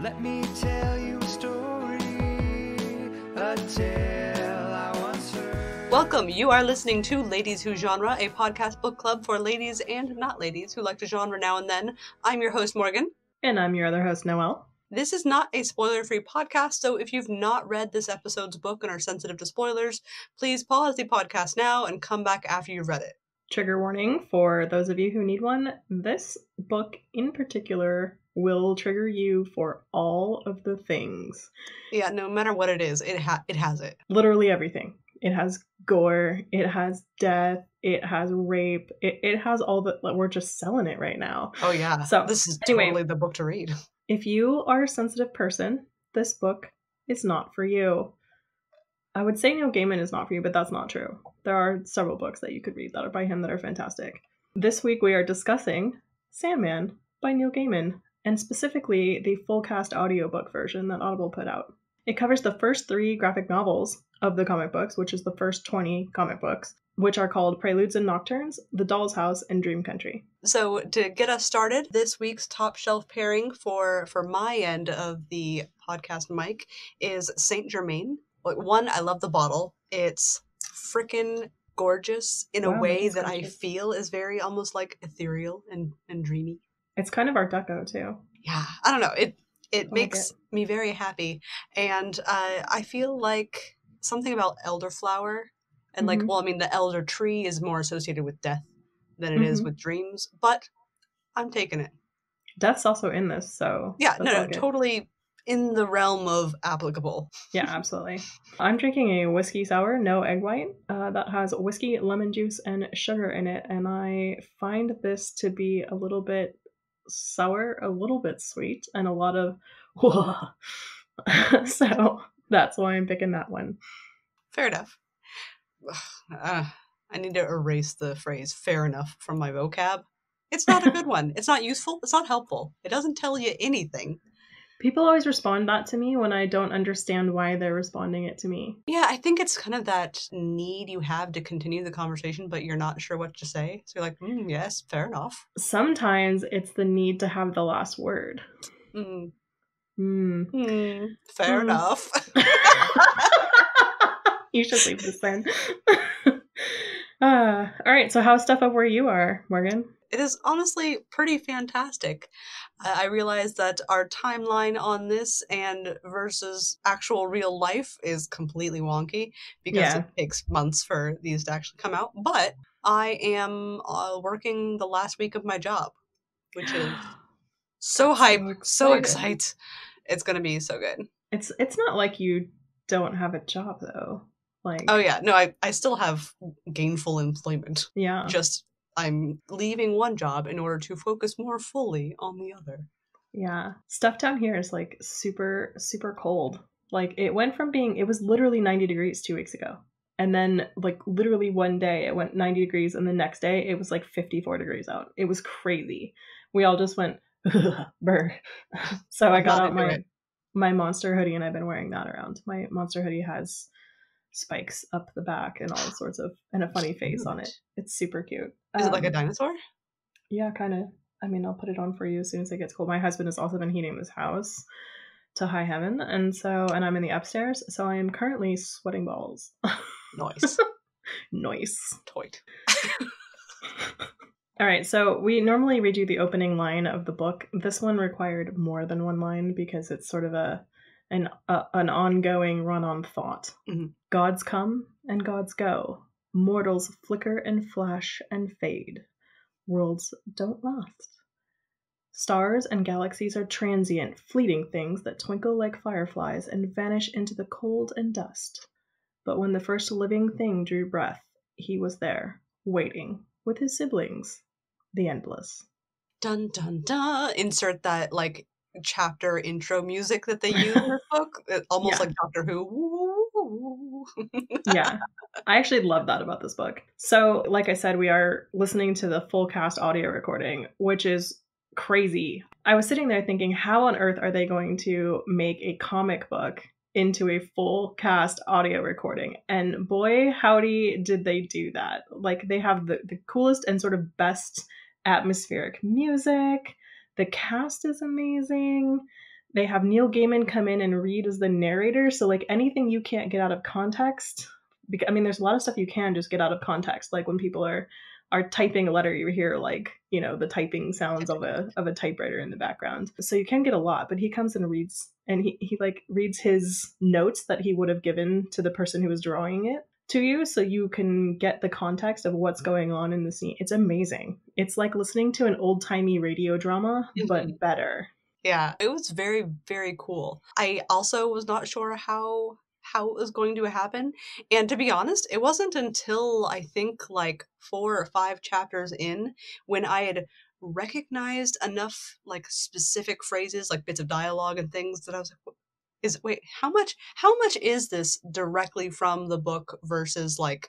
Let me tell you a story, a tale I once heard. Welcome, you are listening to Ladies Who Genre, a podcast book club for ladies and not ladies who like to genre now and then. I'm your host, Morgan. And I'm your other host, Noelle. This is not a spoiler-free podcast, so if you've not read this episode's book and are sensitive to spoilers, please pause the podcast now and come back after you've read it. Trigger warning for those of you who need one. This book in particular will trigger you for all of the things. Yeah, no matter what it is, it has it. Literally everything. It has gore, it has death, it has rape, it has all the... We're just selling it right now. Oh yeah, so this is anyway, totally the book to read. If you are a sensitive person, this book is not for you. I would say Neil Gaiman is not for you, but that's not true. There are several books that you could read that are by him that are fantastic. This week we are discussing Sandman by Neil Gaiman, and specifically the full cast audiobook version that Audible put out. It covers the first 3 graphic novels of the comic books, which is the first 20 comic books, which are called Preludes and Nocturnes, The Doll's House, and Dream Country. So to get us started, this week's top shelf pairing for my end of the podcast mic is Saint Germain. One, I love the bottle. It's freaking gorgeous in a way that I feel is very almost like ethereal and dreamy. It's kind of Art Deco too. Yeah, I don't know. It makes me very happy. And I feel like something about elderflower and the elder tree is more associated with death than it is with dreams, but I'm taking it. Death's also in this, so... Yeah, no, totally in the realm of applicable. Yeah, absolutely. I'm drinking a whiskey sour, no egg white, that has whiskey, lemon juice, and sugar in it, and I find this to be a little bit sour, a little bit sweet, and a lot of so that's why I'm picking that one. Fair enough. I need to erase the phrase fair enough from my vocab. It's not a good one. It's not useful. It's not helpful. It doesn't tell you anything. People always respond that to me when I don't understand why they're responding it to me. Yeah, I think it's kind of that need you have to continue the conversation, but you're not sure what to say. So you're like, yes, fair enough. Sometimes it's the need to have the last word. Fair enough. You should leave this in. All right, so how's stuff up where you are, Morgan? It is honestly pretty fantastic. I realize that our timeline on this and versus actual real life is completely wonky because it takes months for these to actually come out. But I am working the last week of my job, which is so hype, so excited. It's going to be so good. It's not like you don't have a job though. Oh yeah, no, I still have gainful employment. Yeah. Just I'm leaving one job in order to focus more fully on the other. Yeah. Stuff down here is like super, super cold. Like it went from it was literally 90 degrees 2 weeks ago. And then like literally one day it went 90 degrees and the next day it was like 54 degrees out. It was crazy. We all just went, brr. So I got out my Monster hoodie and I've been wearing that around. My Monster hoodie has spikes up the back and all sorts of, and a funny face on it. It's super cute. Is it like a dinosaur? Yeah, kind of. I mean, I'll put it on for you as soon as it gets cold. My husband has also been heating this house to high heaven, and I'm in the upstairs, so I am currently sweating balls. Nice. Nice. Toit. All right, so we normally read you the opening line of the book. This one required more than one line because it's sort of an ongoing run-on thought. Gods come and gods go. Mortals flicker and flash and fade. Worlds don't last. Stars and galaxies are transient, fleeting things that twinkle like fireflies and vanish into the cold and dust. But when the first living thing drew breath, he was there, waiting, with his siblings, the endless. Dun dun dun. Insert that like chapter intro music that they use in the book. Almost like Doctor Who. Yeah. I actually love that about this book. So, like I said, we are listening to the full cast audio recording, which is crazy. I was sitting there thinking, how on earth are they going to make a comic book into a full cast audio recording? And boy, howdy did they do that. Like, they have the coolest and sort of best atmospheric music. The cast is amazing. They have Neil Gaiman come in and read as the narrator. So like anything you can't get out of context, because I mean, there's a lot of stuff you can just get out of context. Like when people are typing a letter, you hear like, you know, the typing sounds of a typewriter in the background. So you can get a lot, but he comes and reads, and he like reads his notes that he would have given to the person who was drawing it to you, so you can get the context of what's going on in the scene. It's amazing. It's like listening to an old-timey radio drama, but better. Yeah, it was very, very cool. I also was not sure how it was going to happen. And to be honest, it wasn't until I think like 4 or 5 chapters in when I had recognized enough like specific phrases, like bits of dialogue and things, that I was like, how much is this directly from the book versus like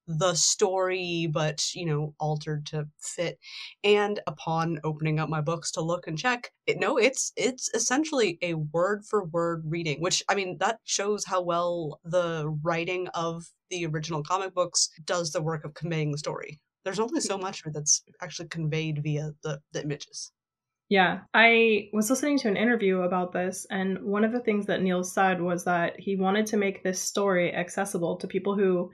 the story, but, you know, altered to fit? And upon opening up my books to look and check, it's essentially a word for word reading, which, I mean, that shows how well the writing of the original comic books does the work of conveying the story. There's only so much of it that's actually conveyed via the images. Yeah, I was listening to an interview about this, and one of the things that Neil said was that he wanted to make this story accessible to people who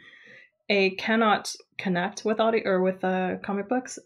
cannot connect with audio or with comic books,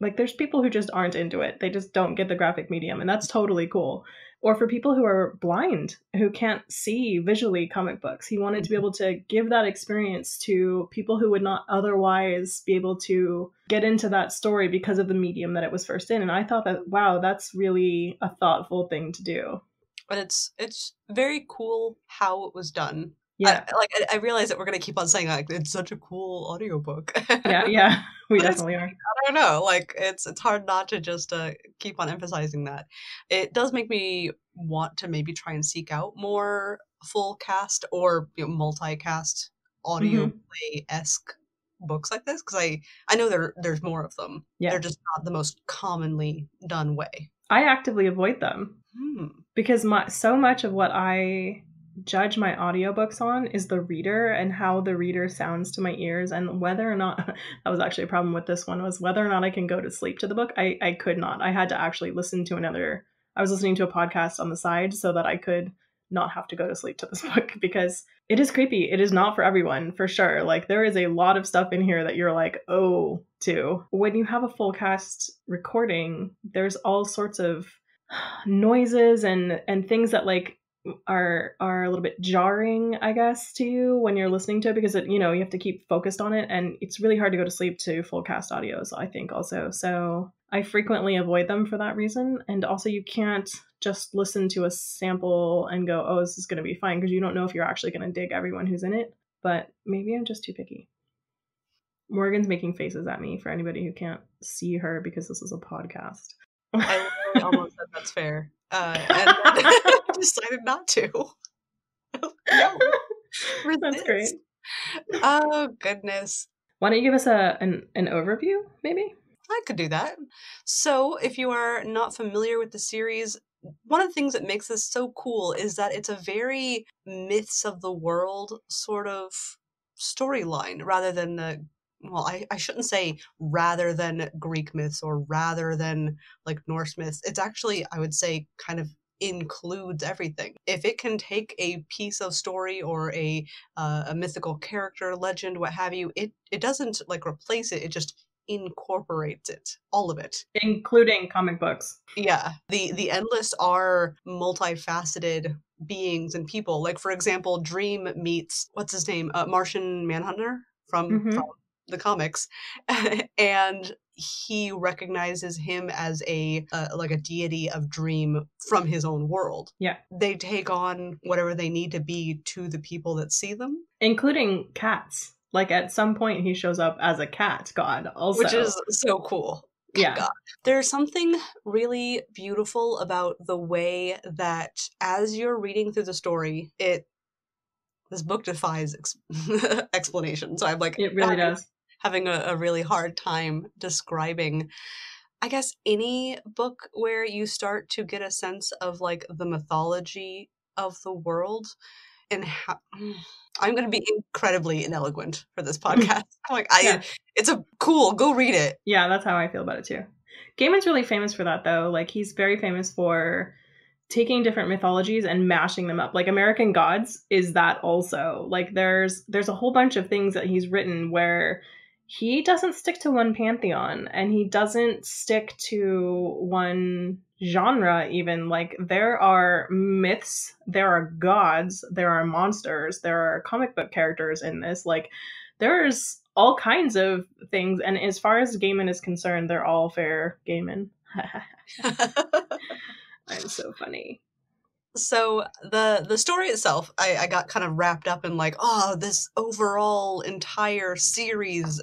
like there's people who just aren't into it. They just don't get the graphic medium, and that's totally cool. Or for people who are blind, who can't see visually comic books. He wanted to be able to give that experience to people who would not otherwise be able to get into that story because of the medium that it was first in. And I thought that, wow, that's really a thoughtful thing to do. But it's very cool how it was done. Yeah. I realize that we're going to keep on saying, like, it's such a cool audiobook. Yeah, we definitely are. I don't know. Like, it's hard not to just keep on emphasizing that. It does make me want to maybe try and seek out more full cast or, you know, multi-cast audio play-esque books like this, because I know there's more of them. Yeah. They're just not the most commonly done way. I actively avoid them because so much of what I judge my audiobooks on is the reader and how the reader sounds to my ears, and whether or not that was actually a problem with this one, was whether or not I can go to sleep to the book. I could not. I had to actually listen to I was listening to a podcast on the side so that I could not have to go to sleep to this book, because it is creepy. It is not for everyone, for sure. Like, there is a lot of stuff in here that you're like, oh, to. When you have a full cast recording, there's all sorts of noises and things that like are a little bit jarring, I guess, to you when you're listening to it, because you have to keep focused on it, and it's really hard to go to sleep to full cast audios, I think, also. So I frequently avoid them for that reason. And also, you can't just listen to a sample and go, oh, this is going to be fine, because you don't know if you're actually going to dig everyone who's in it. But maybe I'm just too picky. Morgan's making faces at me, for anybody who can't see her, because this is a podcast. I almost said that's fair. And I decided not to. No. That's great. Oh, goodness. Why don't you give us an overview, maybe? I could do that. So, if you are not familiar with the series, one of the things that makes this so cool is that it's a very myths of the world sort of storyline, rather than I shouldn't say rather than Greek myths or rather than like Norse myths. It's actually, I would say, kind of includes everything. If it can take a piece of story or a mythical character, legend, what have you, it doesn't like replace it. It just incorporates it, all of it, including comic books. Yeah, the Endless are multifaceted beings and people. Like, for example, Dream meets what's his name, Martian Manhunter from the comics, and he recognizes him as a deity of Dream from his own world. Yeah, they take on whatever they need to be to the people that see them, including cats. Like, at some point he shows up as a cat god also, which is so cool. Yeah. God. There's something really beautiful about the way that as you're reading through the story, this book defies explanation. So I'm like, it really does. Having a really hard time describing, I guess, any book where you start to get a sense of like the mythology of the world, and how I'm going to be incredibly ineloquent for this podcast. It's a cool, go read it. Yeah, that's how I feel about it too. Gaiman's really famous for that, though. Like, he's very famous for taking different mythologies and mashing them up. Like American Gods is that also. Like there's a whole bunch of things that he's written where he doesn't stick to one pantheon and he doesn't stick to one genre even. Like there are myths, there are gods, there are monsters, there are comic book characters in this. Like there's all kinds of things, and as far as Gaiman is concerned, they're all fair Gaiman. I'm so funny. So the story itself, I got kind of wrapped up in like, oh, this overall entire series.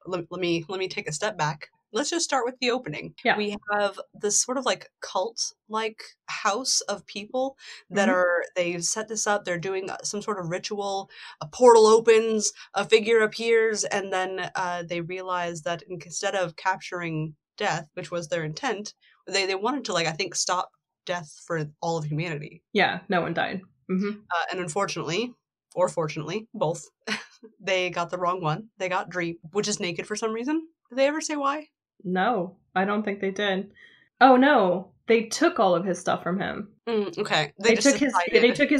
Let me take a step back. Let's just start with the opening. Yeah. We have this sort of like cult-like house of people that are, they've set this up, they're doing some sort of ritual, a portal opens, a figure appears, and then they realize that instead of capturing death, which was their intent, they wanted to, like, I think, stop death for all of humanity. Yeah, no one died. And unfortunately, or fortunately, both, they got the wrong one. They got Dream, which is naked for some reason. Did they ever say why? No, I don't think they did. Oh no, they took all of his stuff from him. Okay. They took his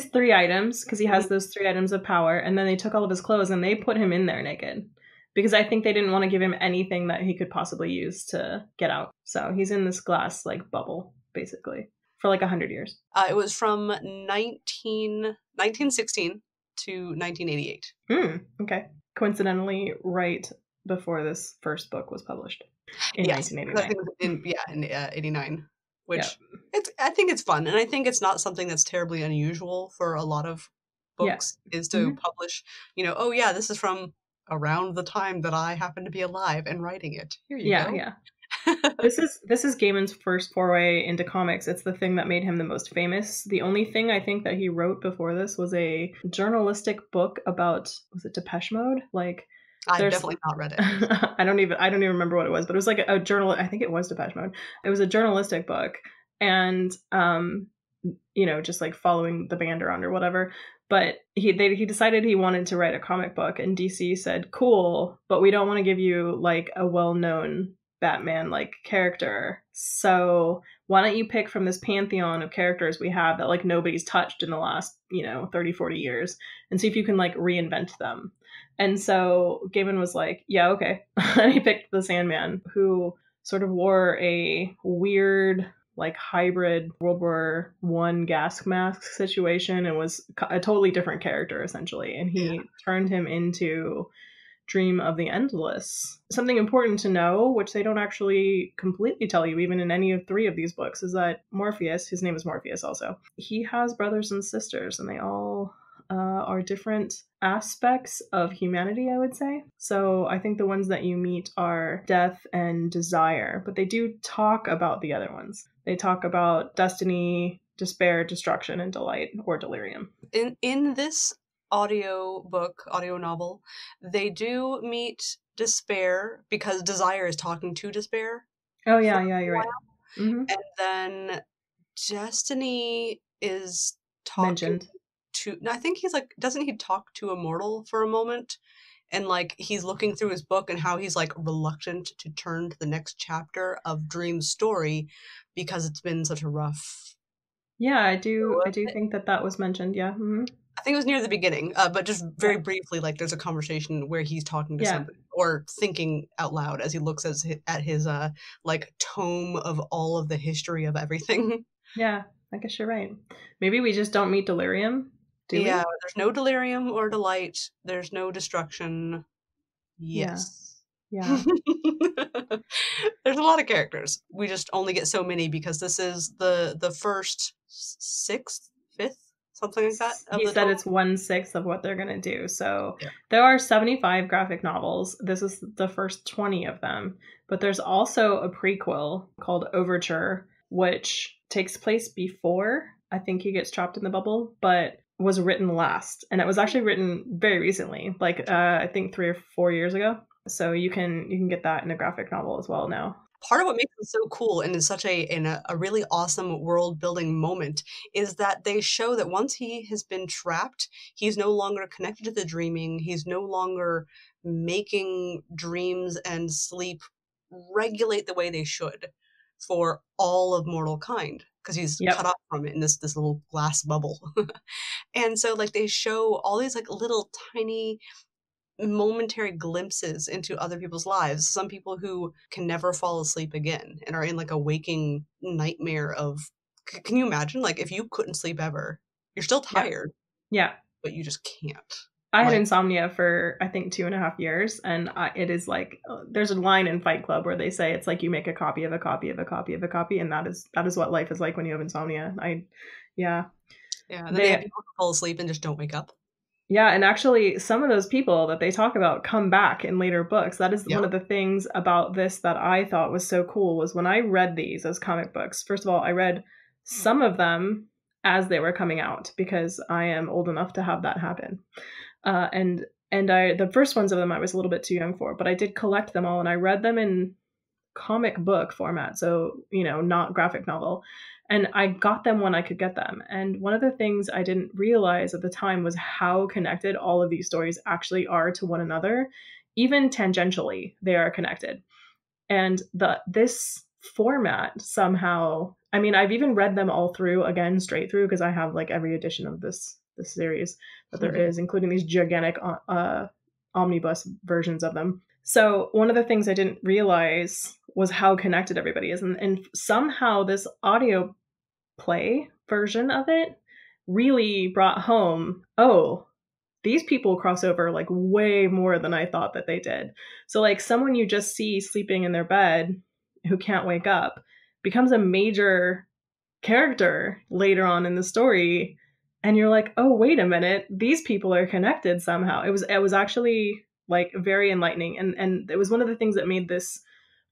3 items, because he has those 3 items of power, and then they took all of his clothes and they put him in there naked. Because I think they didn't want to give him anything that he could possibly use to get out. So he's in this glass like bubble, basically, for like 100 years. It was from 1916 to 1988. Okay. Coincidentally, right before this first book was published in 1989. I think in 89. Which I think it's fun, and I think it's not something that's terribly unusual for a lot of books, is to publish, oh yeah, this is from around the time that I happen to be alive and writing it. Here you go. Yeah. This is Gaiman's first foray into comics. It's the thing that made him the most famous. The only thing I think that he wrote before this was a journalistic book about, was it Depeche Mode? Like, I've definitely not read it. I don't even remember what it was, but it was like a journal. I think it was Depeche Mode. It was a journalistic book, and just like following the band around or whatever. But he decided he wanted to write a comic book, and DC said, "Cool, but we don't want to give you like a well-known Batman like character. So why don't you pick from this pantheon of characters we have that like nobody's touched in the last 30, 40 years, and see if you can like reinvent them." And so Gaiman was like, yeah, okay. And he picked the Sandman, who sort of wore a weird, like, hybrid World War I gas mask situation and was a totally different character, essentially. And he turned him into Dream of the Endless. Something important to know, which they don't actually completely tell you, even in any of 3 of these books, is that Morpheus, his name is Morpheus also, he has brothers and sisters, and they all are different aspects of humanity, I would say. So I think the ones that you meet are Death and Desire, but they do talk about the other ones. They talk about Destiny, Despair, Destruction, and Delight, or Delirium. In this audio novel, they do meet Despair, because Desire is talking to Despair. Oh yeah, you're right. And then Destiny is talking mentioned. I think he's like, doesn't he talk to Immortal for a moment? And like, he's looking through his book and how he's like reluctant to turn to the next chapter of Dream's story because it's been such a rough. Yeah, I do think that was mentioned. Yeah. I think it was near the beginning, but just very briefly, like there's a conversation where he's talking to somebody or thinking out loud as he looks at his like tome of all of the history of everything. Yeah, I guess you're right. Maybe we just don't meet Delirium. There's no Delirium or Delight. There's no Destruction. Yes. Yeah. There's a lot of characters. We just only get so many because this is the first 6th, 5th, something like that. He said it's 1/6 of what they're going to do. So there are 75 graphic novels. This is the first 20 of them. But there's also a prequel called Overture, which takes place before, I think, he gets trapped in the bubble, but was written last. And it was actually written very recently, like I think 3 or 4 years ago. So you can get that in a graphic novel as well now. Part of what makes it so cool and is such a really awesome world building moment is that they show that once he has been trapped, he's no longer connected to the dreaming. He's no longer making dreams and sleep regulate the way they should for all of mortal kind. because he's cut off from it in this little glass bubble. And so like they show all these like little tiny momentary glimpses into other people's lives. Some people who can never fall asleep again and are in like a waking nightmare of, can you imagine? Like if you couldn't sleep ever, you're still tired. Yeah. But you just can't. I had insomnia for, I think, 2.5 years. And it is like, there's a line in Fight Club where they say it's like you make a copy of a copy of a copy of a copy. And that is what life is like when you have insomnia. Yeah. And then they have people who fall asleep and just don't wake up. Yeah, and actually some of those people that they talk about come back in later books. That is one of the things about this that I thought was so cool, was when I read these as comic books. First of all, I read some of them as they were coming out because I am old enough to have that happen. And the first ones of them I was a little bit too young for, but I did collect them all and I read them in comic book format. So, not graphic novel. And I got them when I could get them. And one of the things I didn't realize at the time was how connected all of these stories actually are to one another. Even tangentially, they are connected. And this format somehow, I mean, I've even read them all through again, straight through, because I have like every edition of this series that there is, including these gigantic omnibus versions of them. So one of the things I didn't realize was how connected everybody is. And somehow this audio play version of it really brought home, these people cross over like way more than I thought that they did. So like someone you just see sleeping in their bed who can't wake up becomes a major character later on in the story. And you're like, oh, wait a minute, these people are connected somehow. It was actually like very enlightening. And it was one of the things that made this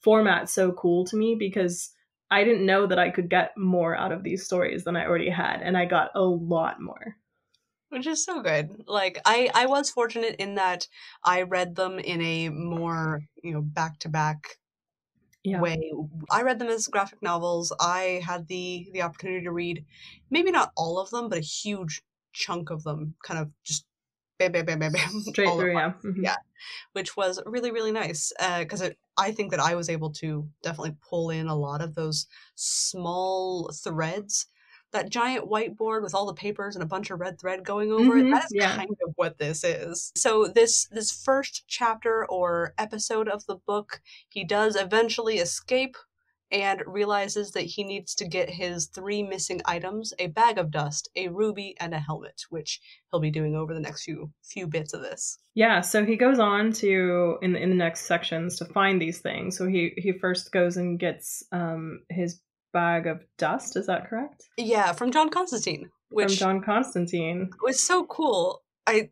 format so cool to me, because I didn't know that I could get more out of these stories than I already had. And I got a lot more. Which is so good. Like I was fortunate in that I read them in a more, back-to-back way. I read them as graphic novels. I had the opportunity to read maybe not all of them, but a huge chunk of them, kind of just bam, bam, bam, bam, bam. Straight through, yeah. Mm-hmm. Yeah. Which was really, really nice. Because I think that I was able to definitely pull in a lot of those small threads. That giant whiteboard with all the papers and a bunch of red thread going over it, that is kind of what this is. So this first chapter or episode of the book, he does eventually escape and realizes that he needs to get his 3 missing items: a bag of dust, a ruby, and a helmet, which he'll be doing over the next few bits of this. Yeah, so he goes on to, in the next sections, to find these things. So he first goes and gets his bag of dust, is that correct? Yeah, from John Constantine. From John Constantine. Was so cool. I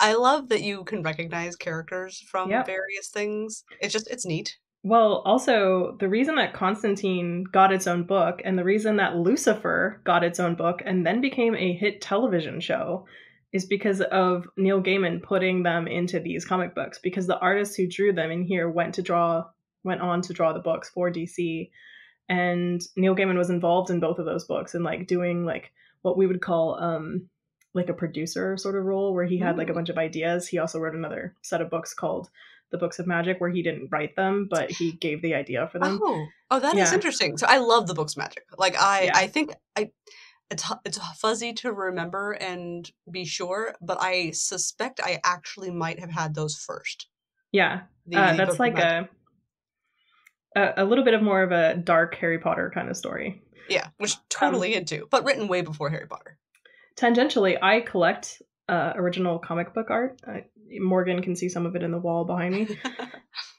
love that you can recognize characters from various things. It's neat. Well, also, the reason that Constantine got its own book, and the reason that Lucifer got its own book and then became a hit television show, is because of Neil Gaiman putting them into these comic books, because the artists who drew them in here went on to draw the books for DC. And Neil Gaiman was involved in both of those books and like doing like what we would call like a producer sort of role, where he had like a bunch of ideas. He also wrote another set of books called The Books of Magic, where he didn't write them, but he gave the idea for them. Oh, that is interesting. So I love The Books of Magic. Like I think it's fuzzy to remember and be sure, but I suspect I actually might have had those first. Yeah, that's like a little bit of more of a dark Harry Potter kind of story. Yeah, which totally into, but written way before Harry Potter. Tangentially, I collect original comic book art. Morgan can see some of it in the wall behind me.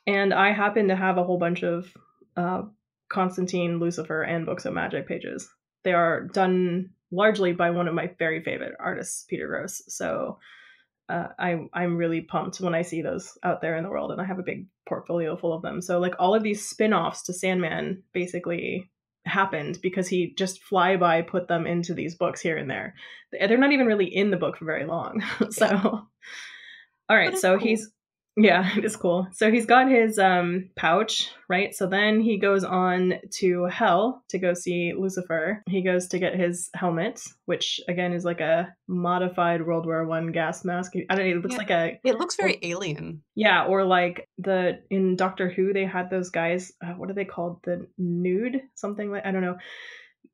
And I happen to have a whole bunch of Constantine, Lucifer, and Books of Magic pages. They are done largely by one of my very favorite artists, Peter Gross. So I'm really pumped when I see those out there in the world, and I have a big portfolio full of them. So like all of these spin-offs to Sandman basically happened because he just flyby put them into these books here and there. They're not even really in the book for very long. So all right, so cool. It is cool. So he's got his pouch, right? So then he goes on to Hell to go see Lucifer. He goes to get his helmet, which again is like a modified World War I gas mask. I don't know, it looks like it looks very alien. Yeah, or like in Doctor Who, they had those guys, what are they called? The nude? Something like, I don't know.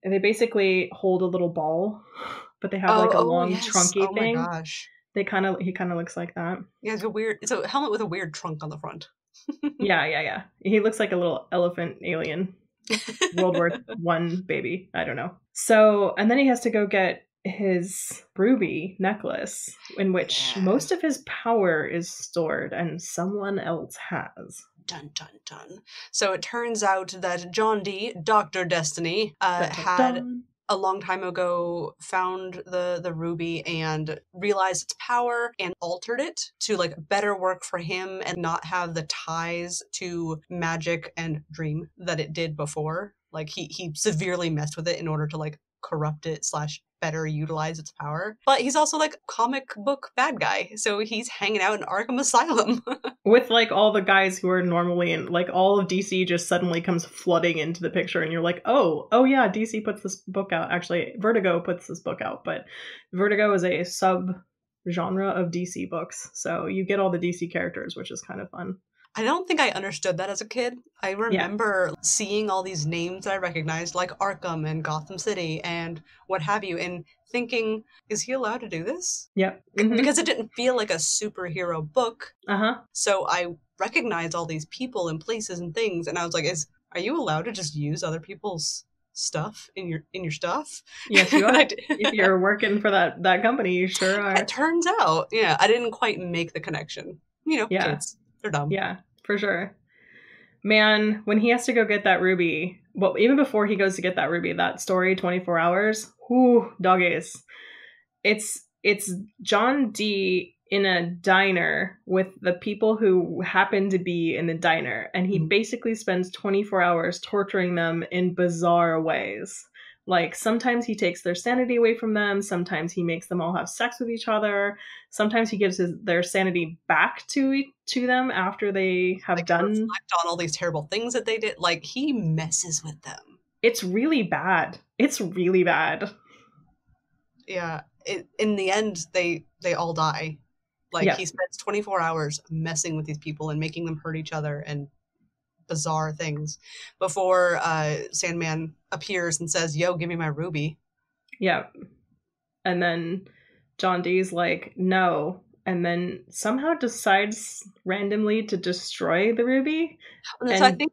They basically hold a little ball, but they have like a long yes. trunky thing. Oh my gosh. He kind of looks like that. Yeah, it's a helmet with a weird trunk on the front. Yeah. He looks like a little elephant alien. World War I baby. I don't know. So, and then he has to go get his ruby necklace, in which most of his power is stored and someone else has. Dun, dun, dun. So it turns out that John Dee, Dr. Destiny, had a long time ago found the ruby and realized its power and altered it to like better work for him and not have the ties to magic and dream that it did before. Like he severely messed with it in order to like corrupt it / better utilize its power. But he's also like comic book bad guy, so he's hanging out in Arkham Asylum. With like all the guys who are normally in, like all of DC just suddenly comes flooding into the picture and you're like, oh yeah, DC puts this book out. Actually, Vertigo puts this book out, but Vertigo is a sub-genre of DC books. So you get all the DC characters, which is kind of fun. I don't think I understood that as a kid. I remember seeing all these names that I recognized, like Arkham and Gotham City and what have you, and thinking, is he allowed to do this? Yep. Mm-hmm. Because it didn't feel like a superhero book. Uh-huh. So I recognized all these people and places and things, and I was like, are you allowed to just use other people's stuff in your stuff? Yes, you are. If you're working for that company, you sure are. It turns out, yeah, I didn't quite make the connection. You know, kids. They're dumb. Yeah, for sure. Man, when he has to go get that ruby, well, even before he goes to get that ruby, that story, 24 hours, whoo, doggies. It's John Dee in a diner with the people who happen to be in the diner, and he basically spends 24 hours torturing them in bizarre ways. Like, sometimes he takes their sanity away from them. Sometimes he makes them all have sex with each other. Sometimes he gives their sanity back to them after they have done... reflect on all these terrible things that they did. Like, he messes with them. It's really bad. It's really bad. Yeah. In the end, they all die. Like, he spends 24 hours messing with these people and making them hurt each other and bizarre things before Sandman appears and says, yo, give me my ruby. Yeah. And then John Dee's like, no. And then somehow decides randomly to destroy the ruby. So I think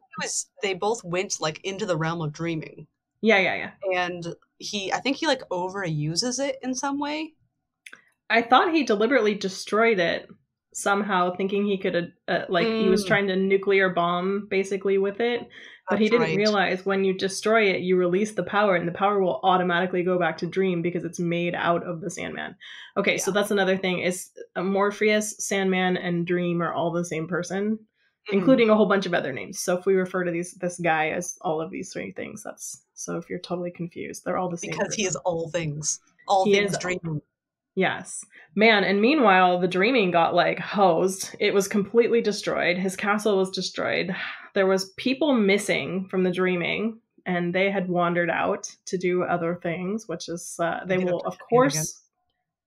they both went like into the realm of dreaming. Yeah. And I think he like overuses it in some way. I thought he deliberately destroyed it somehow, thinking he could he was trying to nuclear bomb basically with it, but he didn't realize when you destroy it, you release the power, and the power will automatically go back to Dream because it's made out of the Sandman. Okay, so that's another thing is Morpheus, Sandman, and Dream are all the same person, including a whole bunch of other names. So if we refer to this guy as all of these three things, that's so if you're totally confused, they're all the same because person. He is all things. All he things Dream. Yes. Man, and meanwhile, the dreaming got, like, hosed. It was completely destroyed. His castle was destroyed. There was people missing from the dreaming, and they had wandered out to do other things, which is, they will, of course,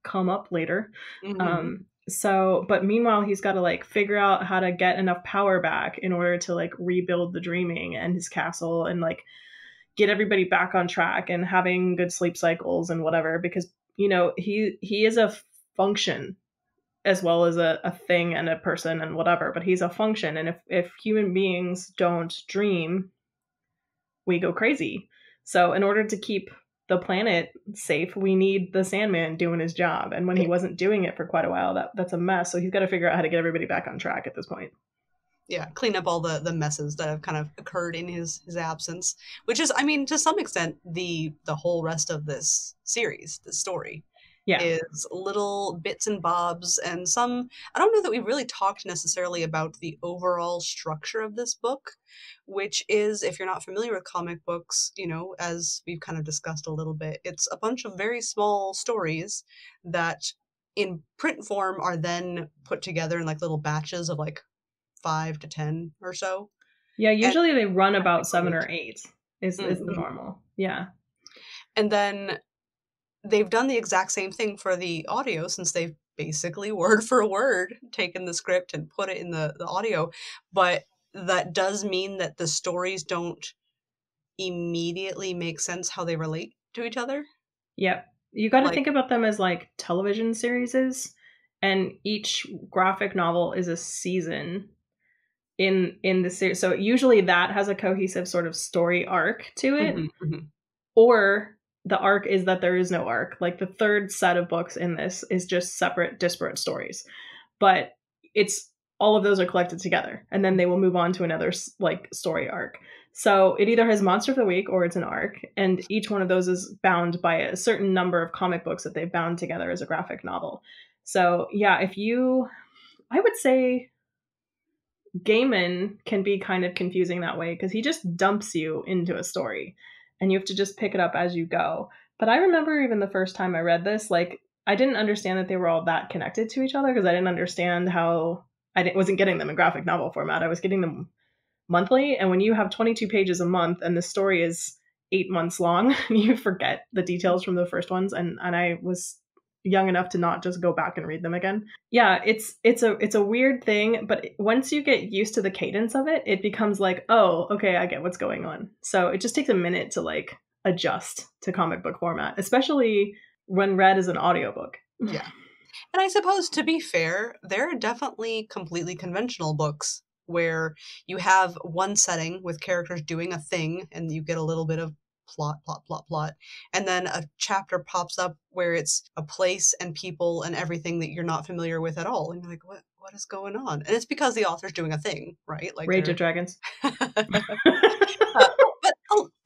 come up later. But meanwhile, he's got to, like, figure out how to get enough power back in order to, like, rebuild the dreaming and his castle and, like, get everybody back on track and having good sleep cycles and whatever, because you know, he is a function as well as a thing and a person and whatever, but he's a function. And if human beings don't dream, we go crazy. So in order to keep the planet safe, we need the Sandman doing his job. And when he wasn't doing it for quite a while, that's a mess. So he's got to figure out how to get everybody back on track at this point. Yeah, clean up all the messes that have kind of occurred in his absence, which is, I mean, to some extent, the whole rest of this series, this story, is little bits and bobs and some, I don't know that we really talked necessarily about the overall structure of this book, which is, if you're not familiar with comic books, you know, as we've kind of discussed a little bit, it's a bunch of very small stories that in print form are then put together in like little batches of like 5 to 10 or so. Yeah, usually they run about 7 or 8 is the normal. Yeah. And then they've done the exact same thing for the audio, since they've basically word for word taken the script and put it in the audio. But that does mean that the stories don't immediately make sense how they relate to each other. Yep. You got to think about them as like television series, and each graphic novel is a season in the series. So usually that has a cohesive sort of story arc to it, or the arc is that there is no arc. Like the third set of books in this is just separate, disparate stories, but it's all of those are collected together, and then they will move on to another like story arc. So it either has Monster of the Week or it's an arc, and each one of those is bound by a certain number of comic books that they've bound together as a graphic novel. So yeah, I would say Gaiman can be kind of confusing that way because he just dumps you into a story and you have to just pick it up as you go. But I remember even the first time I read this, like, I didn't understand that they were all that connected to each other because I didn't understand how wasn't getting them in graphic novel format. I was getting them monthly. And when you have 22 pages a month and the story is 8 months long, you forget the details from the first ones. And I was young enough to not just go back and read them again. Yeah, it's a weird thing, but once you get used to the cadence of it, it becomes like, oh, okay, I get what's going on. So it just takes a minute to like adjust to comic book format, especially when read as an audiobook. Yeah. And I suppose, to be fair, there are definitely completely conventional books where you have one setting with characters doing a thing and you get a little bit of plot, and then a chapter pops up where it's a place and people and everything that you're not familiar with at all, and you're like, what is going on? And it's because the author's doing a thing, right? Like Rage of Dragons. But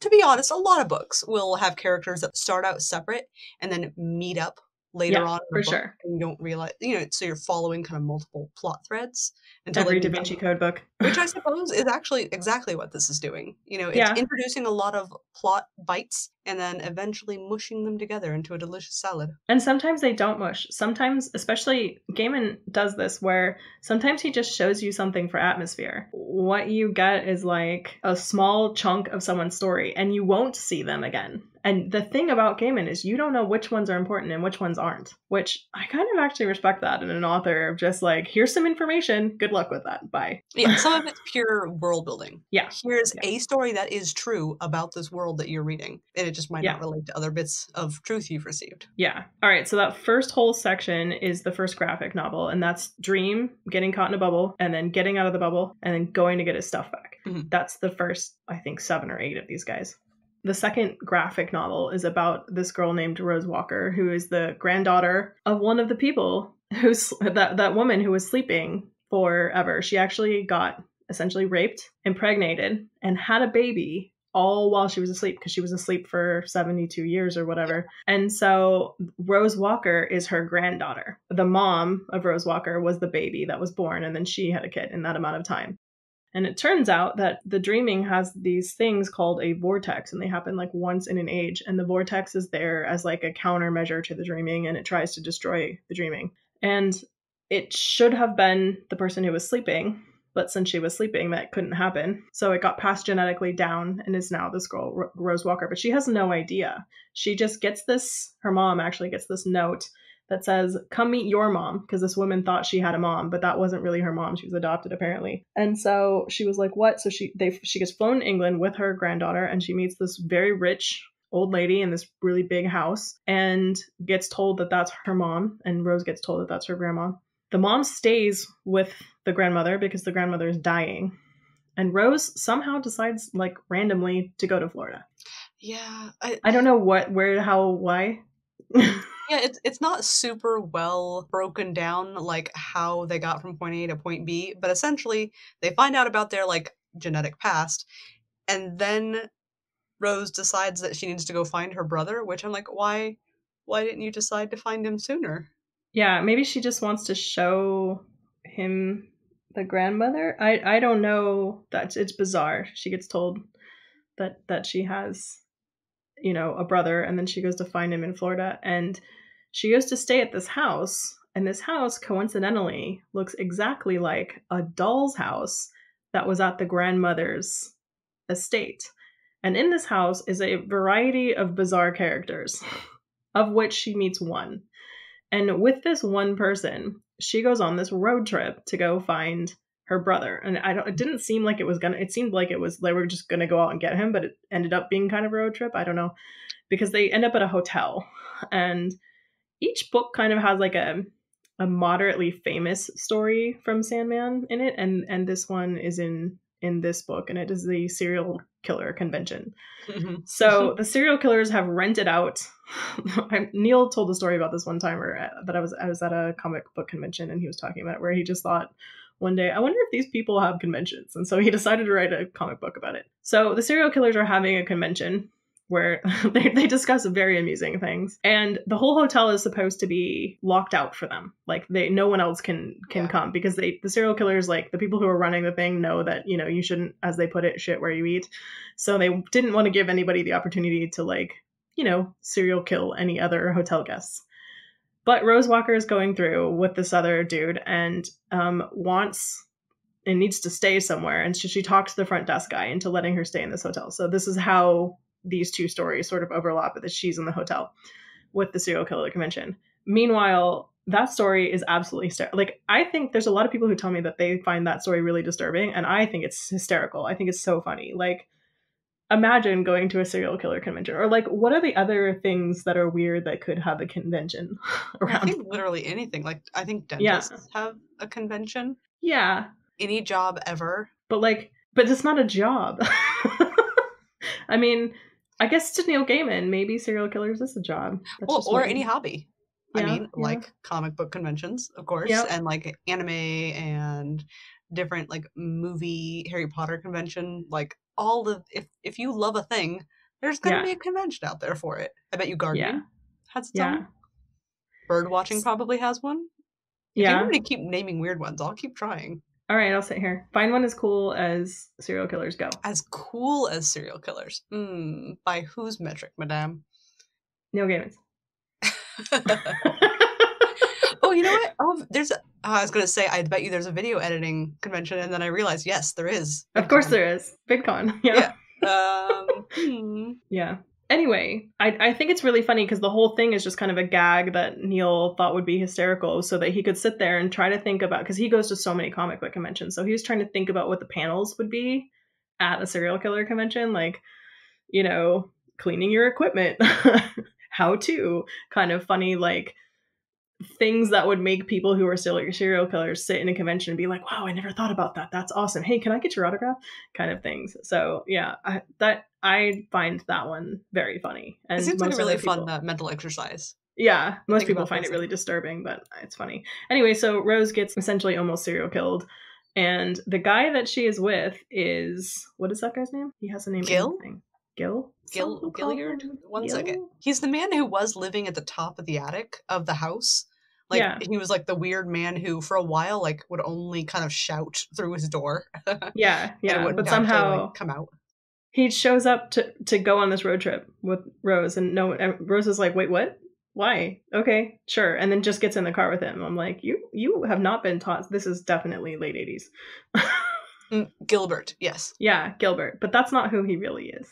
to be honest, a lot of books will have characters that start out separate and then meet up later on in the for book, sure. and you don't realize, so you're following kind of multiple plot threads until every Da Vinci Code book, which I suppose is actually exactly what this is doing. It's introducing a lot of plot bites and then eventually mushing them together into a delicious salad. And sometimes they don't mush. Sometimes, especially Gaiman does this, where sometimes he just shows you something for atmosphere. What you get is like a small chunk of someone's story, and you won't see them again. And the thing about Gaiman is you don't know which ones are important and which ones aren't, which I kind of actually respect that in an author, of just like, here's some information, good luck with that, bye. Yeah, some of it's pure world building. Yeah. Here's a story that is true about this world that you're reading, and it just might not relate to other bits of truth you've received. Yeah. All right, so that first whole section is the first graphic novel, and that's Dream getting caught in a bubble, and then getting out of the bubble, and then going to get his stuff back. That's the first, I think, 7 or 8 of these guys. The second graphic novel is about this girl named Rose Walker, who is the granddaughter of one of the people who's that woman who was sleeping forever. She actually got essentially raped, impregnated, and had a baby all while she was asleep, because she was asleep for 72 years or whatever. And so Rose Walker is her granddaughter. The mom of Rose Walker was the baby that was born, and then she had a kid in that amount of time. And it turns out that the dreaming has these things called a vortex, and they happen like once in an age. And the vortex is there as like a countermeasure to the dreaming, and it tries to destroy the dreaming. And it should have been the person who was sleeping, but since she was sleeping, that couldn't happen. So it got passed genetically down and is now this girl, Rose Walker. But she has no idea. She just gets this, her mom actually gets this note that says, come meet your mom, because this woman thought she had a mom, but that wasn't really her mom. She was adopted, apparently. And so she was like, what? So she gets flown to England with her granddaughter, and she meets this very rich old lady in this really big house and gets told that that's her mom, and Rose gets told that that's her grandma. The mom stays with the grandmother because the grandmother is dying, and Rose somehow decides, like, randomly to go to Florida. Yeah. I don't know what, where, how, why. Yeah, it's not super well broken down, like, how they got from point A to point B, but essentially they find out about their, like, genetic past, and then Rose decides that she needs to go find her brother, which I'm like, why didn't you decide to find him sooner? Yeah, maybe she just wants to show him the grandmother. I don't know. It's bizarre. She gets told that she has, a brother, and then she goes to find him in Florida, and she goes to stay at this house, and this house coincidentally looks exactly like a doll's house that was at the grandmother's estate. And in this house is a variety of bizarre characters, of which she meets one. And with this one person, she goes on this road trip to go find her brother. And it didn't seem like it seemed like they were just gonna go out and get him, but it ended up being kind of a road trip. I don't know, because they end up at a hotel, and each book kind of has like a moderately famous story from Sandman in it, and this one is in this book, and it is the serial killer convention. So the serial killers have rented out. Neil told a story about this one time, that I was at a comic book convention, and he was talking about it, where he just thought one day, I wonder if these people have conventions, and so he decided to write a comic book about it. So the serial killers are having a convention where they discuss very amusing things, and the whole hotel is supposed to be locked out for them. Like no one else can come, because the serial killers, like the people who are running the thing, know that, you know, you shouldn't, as they put it, shit where you eat. So they didn't want to give anybody the opportunity to, like, you know, serial kill any other hotel guests. But Rose Walker is going through with this other dude, and wants and needs to stay somewhere, and so she talks the front desk guy into letting her stay in this hotel. So this is how these two stories sort of overlap, that she's in the hotel with the serial killer convention. Meanwhile, that story is absolutely like, I think there's a lot of people who tell me that they find that story really disturbing, and I think it's hysterical. I think it's so funny. Like, imagine going to a serial killer convention, or like, what are the other things that are weird that could have a convention around? I think literally anything. Like, I think dentists have a convention. Yeah. Any job ever. But it's not a job. I mean, I guess to Neil Gaiman, maybe serial killers is a job. Or any hobby. I mean, like comic book conventions, of course, and like anime and different like movie Harry Potter convention. Like all the if you love a thing, there's gonna be a convention out there for it. I bet you gardening has its own. Bird watching probably has one. If you want me to keep naming weird ones, I'll keep trying. All right, I'll sit here. Find one as cool as serial killers go. As cool as serial killers? By whose metric, madame? Neil Gaiman's. Oh, you know what? Oh, I was going to say, I bet you there's a video editing convention, and then I realized, yes, there is. Of course there is. VidCon. Yeah. Yeah. Anyway, I think it's really funny because the whole thing is just kind of a gag that Neil thought would be hysterical, so that he could sit there and try to think about, because he goes to so many comic book conventions, so he was trying to think about what the panels would be at a serial killer convention, like, you know, cleaning your equipment, how to, kind of funny, like, things that would make people who are still serial killers sit in a convention and be like, wow, I never thought about that. That's awesome. Hey, can I get your autograph? Kind of things. So yeah, I find that one very funny. And it seems like a really fun mental exercise. Yeah, most people find it really disturbing, but it's funny. Anyway, so Rose gets essentially almost serial killed. And the guy that she is with is, what is that guy's name? He has a name. Gil? Gilliard? One second. He's the man who was living at the top of the attic of the house. Like, he was like the weird man who for a while like would only kind of shout through his door. Yeah. But somehow come out. He shows up to go on this road trip with Rose, and Rose is like, wait, what? Why? Okay, sure. And then just gets in the car with him. I'm like, you have not been taught. This is definitely late 80s. Gilbert, yes. Yeah, Gilbert. But that's not who he really is.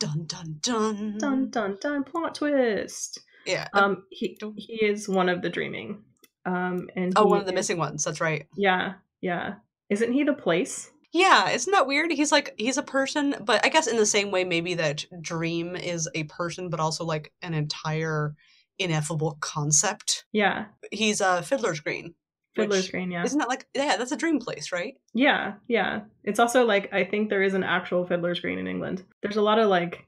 Dun dun dun. Dun dun dun. Plot twist. Yeah. He is one of the dreaming. And one of the missing ones. That's right. Yeah. Isn't he the place? Yeah, isn't that weird? He's a person, but I guess in the same way maybe that Dream is a person, but also like an entire ineffable concept. Yeah. He's Fiddler's Green. Fiddler's Green, yeah. Isn't that like, that's a dream place, right? Yeah. It's also like, I think there is an actual Fiddler's Green in England. There's a lot of like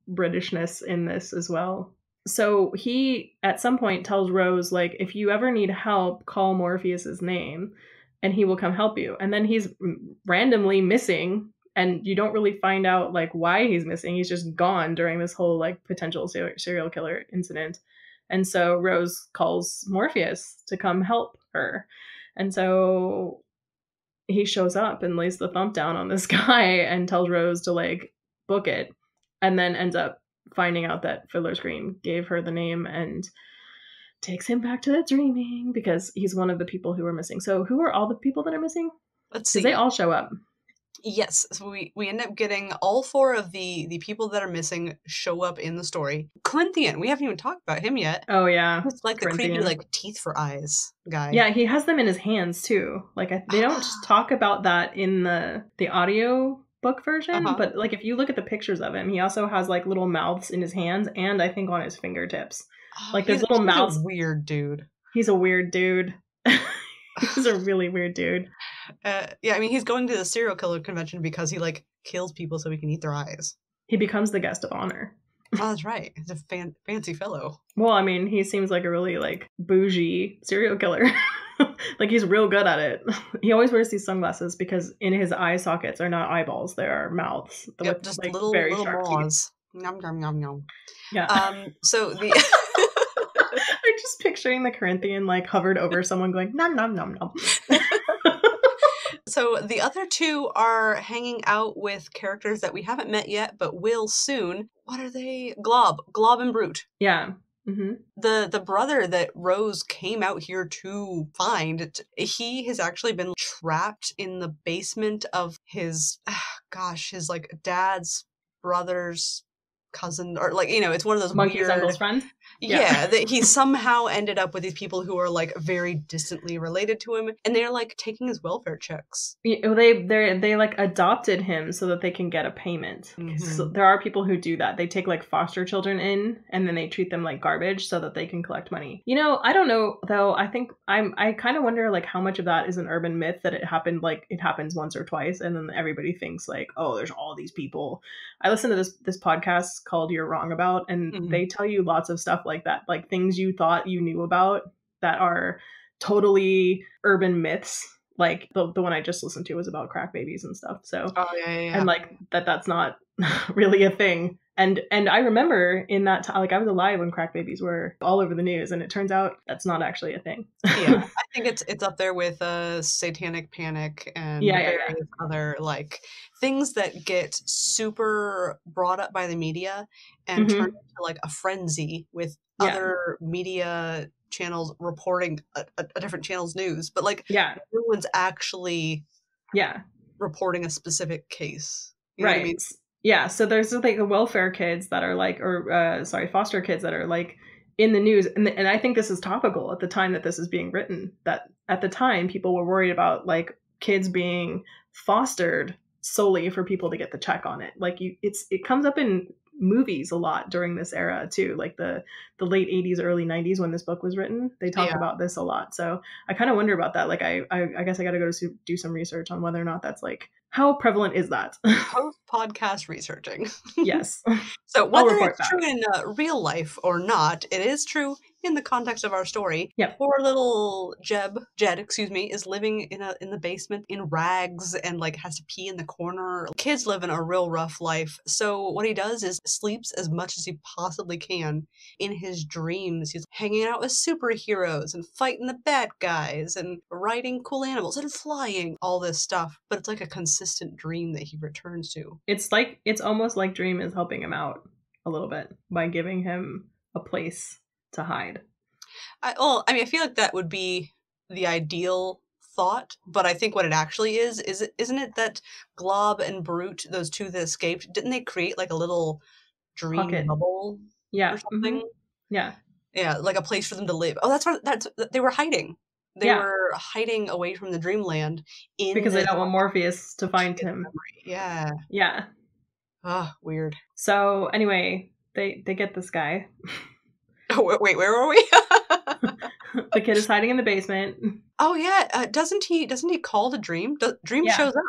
Britishness in this as well. So he at some point tells Rose, like, if you ever need help, call Morpheus's name and he will come help you. And then he's randomly missing, and you don't really find out like why he's missing. He's just gone during this whole like potential serial killer incident. And so Rose calls Morpheus to come help her. And so he shows up and lays the thump down on this guy and tells Rose to like book it, and then ends up finding out that Fiddler's Green gave her the name and takes him back to the dreaming because he's one of the people who are missing. So who are all the people that are missing? Let's see. They all show up. Yes, so we end up getting all 4 of the people that are missing show up in the story. Corinthian, we haven't even talked about him yet. Oh yeah, He's like the creepy like teeth for eyes guy. Yeah, he has them in his hands too. Like they don't talk about that in the audio book version, but like if you look at the pictures of him, he also has like little mouths in his hands and I think on his fingertips. Like there's little mouths. He's a weird dude. He's a weird dude. He's a really weird dude. Yeah, I mean, he's going to the serial killer convention because he like kills people so he can eat their eyes. He becomes the guest of honor. Oh, that's right. He's a fancy fellow. Well, I mean, he seems like a really like bougie serial killer. Like he's real good at it. He always wears these sunglasses because in his eye sockets are not eyeballs; they are mouths. Yep, just like, little maws. Nom nom nom nom. Yeah. So the I'm just picturing the Corinthian like hovered over someone going nom nom nom nom. So the other 2 are hanging out with characters that we haven't met yet, but will soon. What are they? Glob and Brute. Yeah. Mm-hmm. The brother that Rose came out here to find, he has actually been trapped in the basement of his like dad's brother's cousin, or like, you know, it's one of those Monkey's uncle's friend. Yeah, that he somehow ended up with these people who are like very distantly related to him, and they're like taking his welfare checks. They like adopted him so that they can get a payment. So there are people who do that. They take like foster children in, and then they treat them like garbage so that they can collect money. You know, I don't know though. I think I kind of wonder like how much of that is an urban myth that it happened, like it happens once or twice, and then everybody thinks like, oh, there's all these people. I listened to this podcast called You're Wrong About, and they tell you lots of stuff like that, like things you thought you knew about that are totally urban myths. Like the one I just listened to was about crack babies and stuff. So and like that's not really a thing. And I remember in that time, like I was alive when crack babies were all over the news, and it turns out that's not actually a thing. Yeah, I think it's up there with satanic panic and other like things that get super brought up by the media and turn into like a frenzy with other media channels reporting a different channel's news, but like no one's actually reporting a specific case. You know what I mean? Yeah, so there's like the welfare kids that are like, foster kids that are like in the news. And I think this is topical at the time that this is being written, that at the time people were worried about like kids being fostered solely for people to get the check on it. Like it comes up in movies a lot during this era too, like the late 80s, early 90s when this book was written. They talk about this a lot. So I kind of wonder about that. Like I guess I got to go to do some research on whether or not that's like, how prevalent is that? Post-podcast researching. Yes. So whether it's true in real life or not, it is true in the context of our story. Yep. Poor little Jed, is living in the basement in rags and like has to pee in the corner. Kids living a real rough life. So what he does is sleeps as much as he possibly can. In his dreams, he's hanging out with superheroes and fighting the bad guys and riding cool animals and flying, all this stuff. But it's like a consistent dream that he returns to. It's almost like Dream is helping him out a little bit by giving him a place to hide. I feel like that would be the ideal thought, but I think what it actually isn't it that Glob and Brute, those 2 that escaped, didn't they create like a little dream bubble? Or something? Yeah, like a place for them to live. Oh, that's they were hiding. They were hiding away from the dreamland because they don't want Morpheus to find him. Memory. Yeah. Weird. So anyway, they get this guy. Oh wait, where were we? The kid is hiding in the basement. Oh yeah, doesn't he call the Dream? Dream shows up.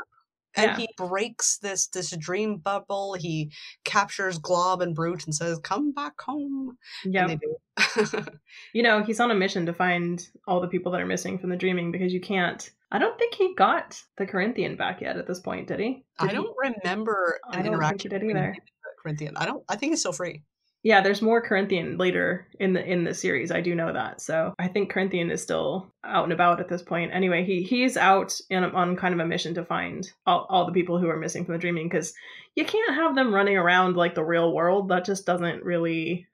And he breaks this dream bubble. He captures Glob and Brute and says, "Come back home." Yeah. And they do. You know, he's on a mission to find all the people that are missing from the dreaming, because you can't. I don't think he got the Corinthian back yet at this point, did he? I don't remember an interaction with the Corinthian. I think he's still free. Yeah, there's more Corinthian later in the series. I do know that. So I think Corinthian is still out and about at this point. Anyway, he's out on kind of a mission to find all the people who are missing from the dreaming, because you can't have them running around like the real world. That just doesn't really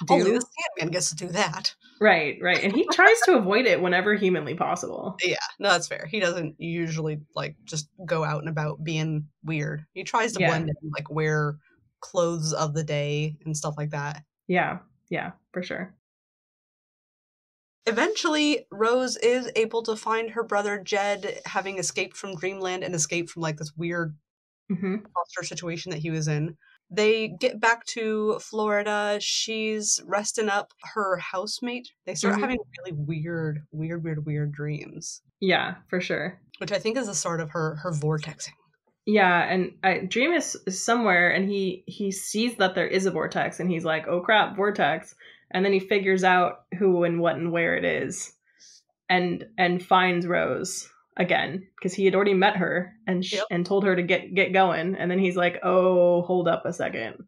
do. Only the Sandman gets to do that. Right. And he tries to avoid it whenever humanly possible. Yeah, no, that's fair. He doesn't usually, like, just go out and about being weird. He tries to blend in, like, wear clothes of the day and stuff like that. Yeah, for sure. Eventually, Rose is able to find her brother Jed, having escaped from Dreamland and escaped from, like, this weird monster situation that he was in. They get back to Florida. She's resting up her housemate. They start having really weird dreams. Yeah, for sure. Which I think is a sort of her vortexing. Yeah, and Dream is somewhere, and he sees that there is a vortex, and he's like, oh crap, vortex. And then he figures out who and what and where it is, and finds Rose again, because he had already met her and and told her to get going. And then he's like, oh, hold up a second,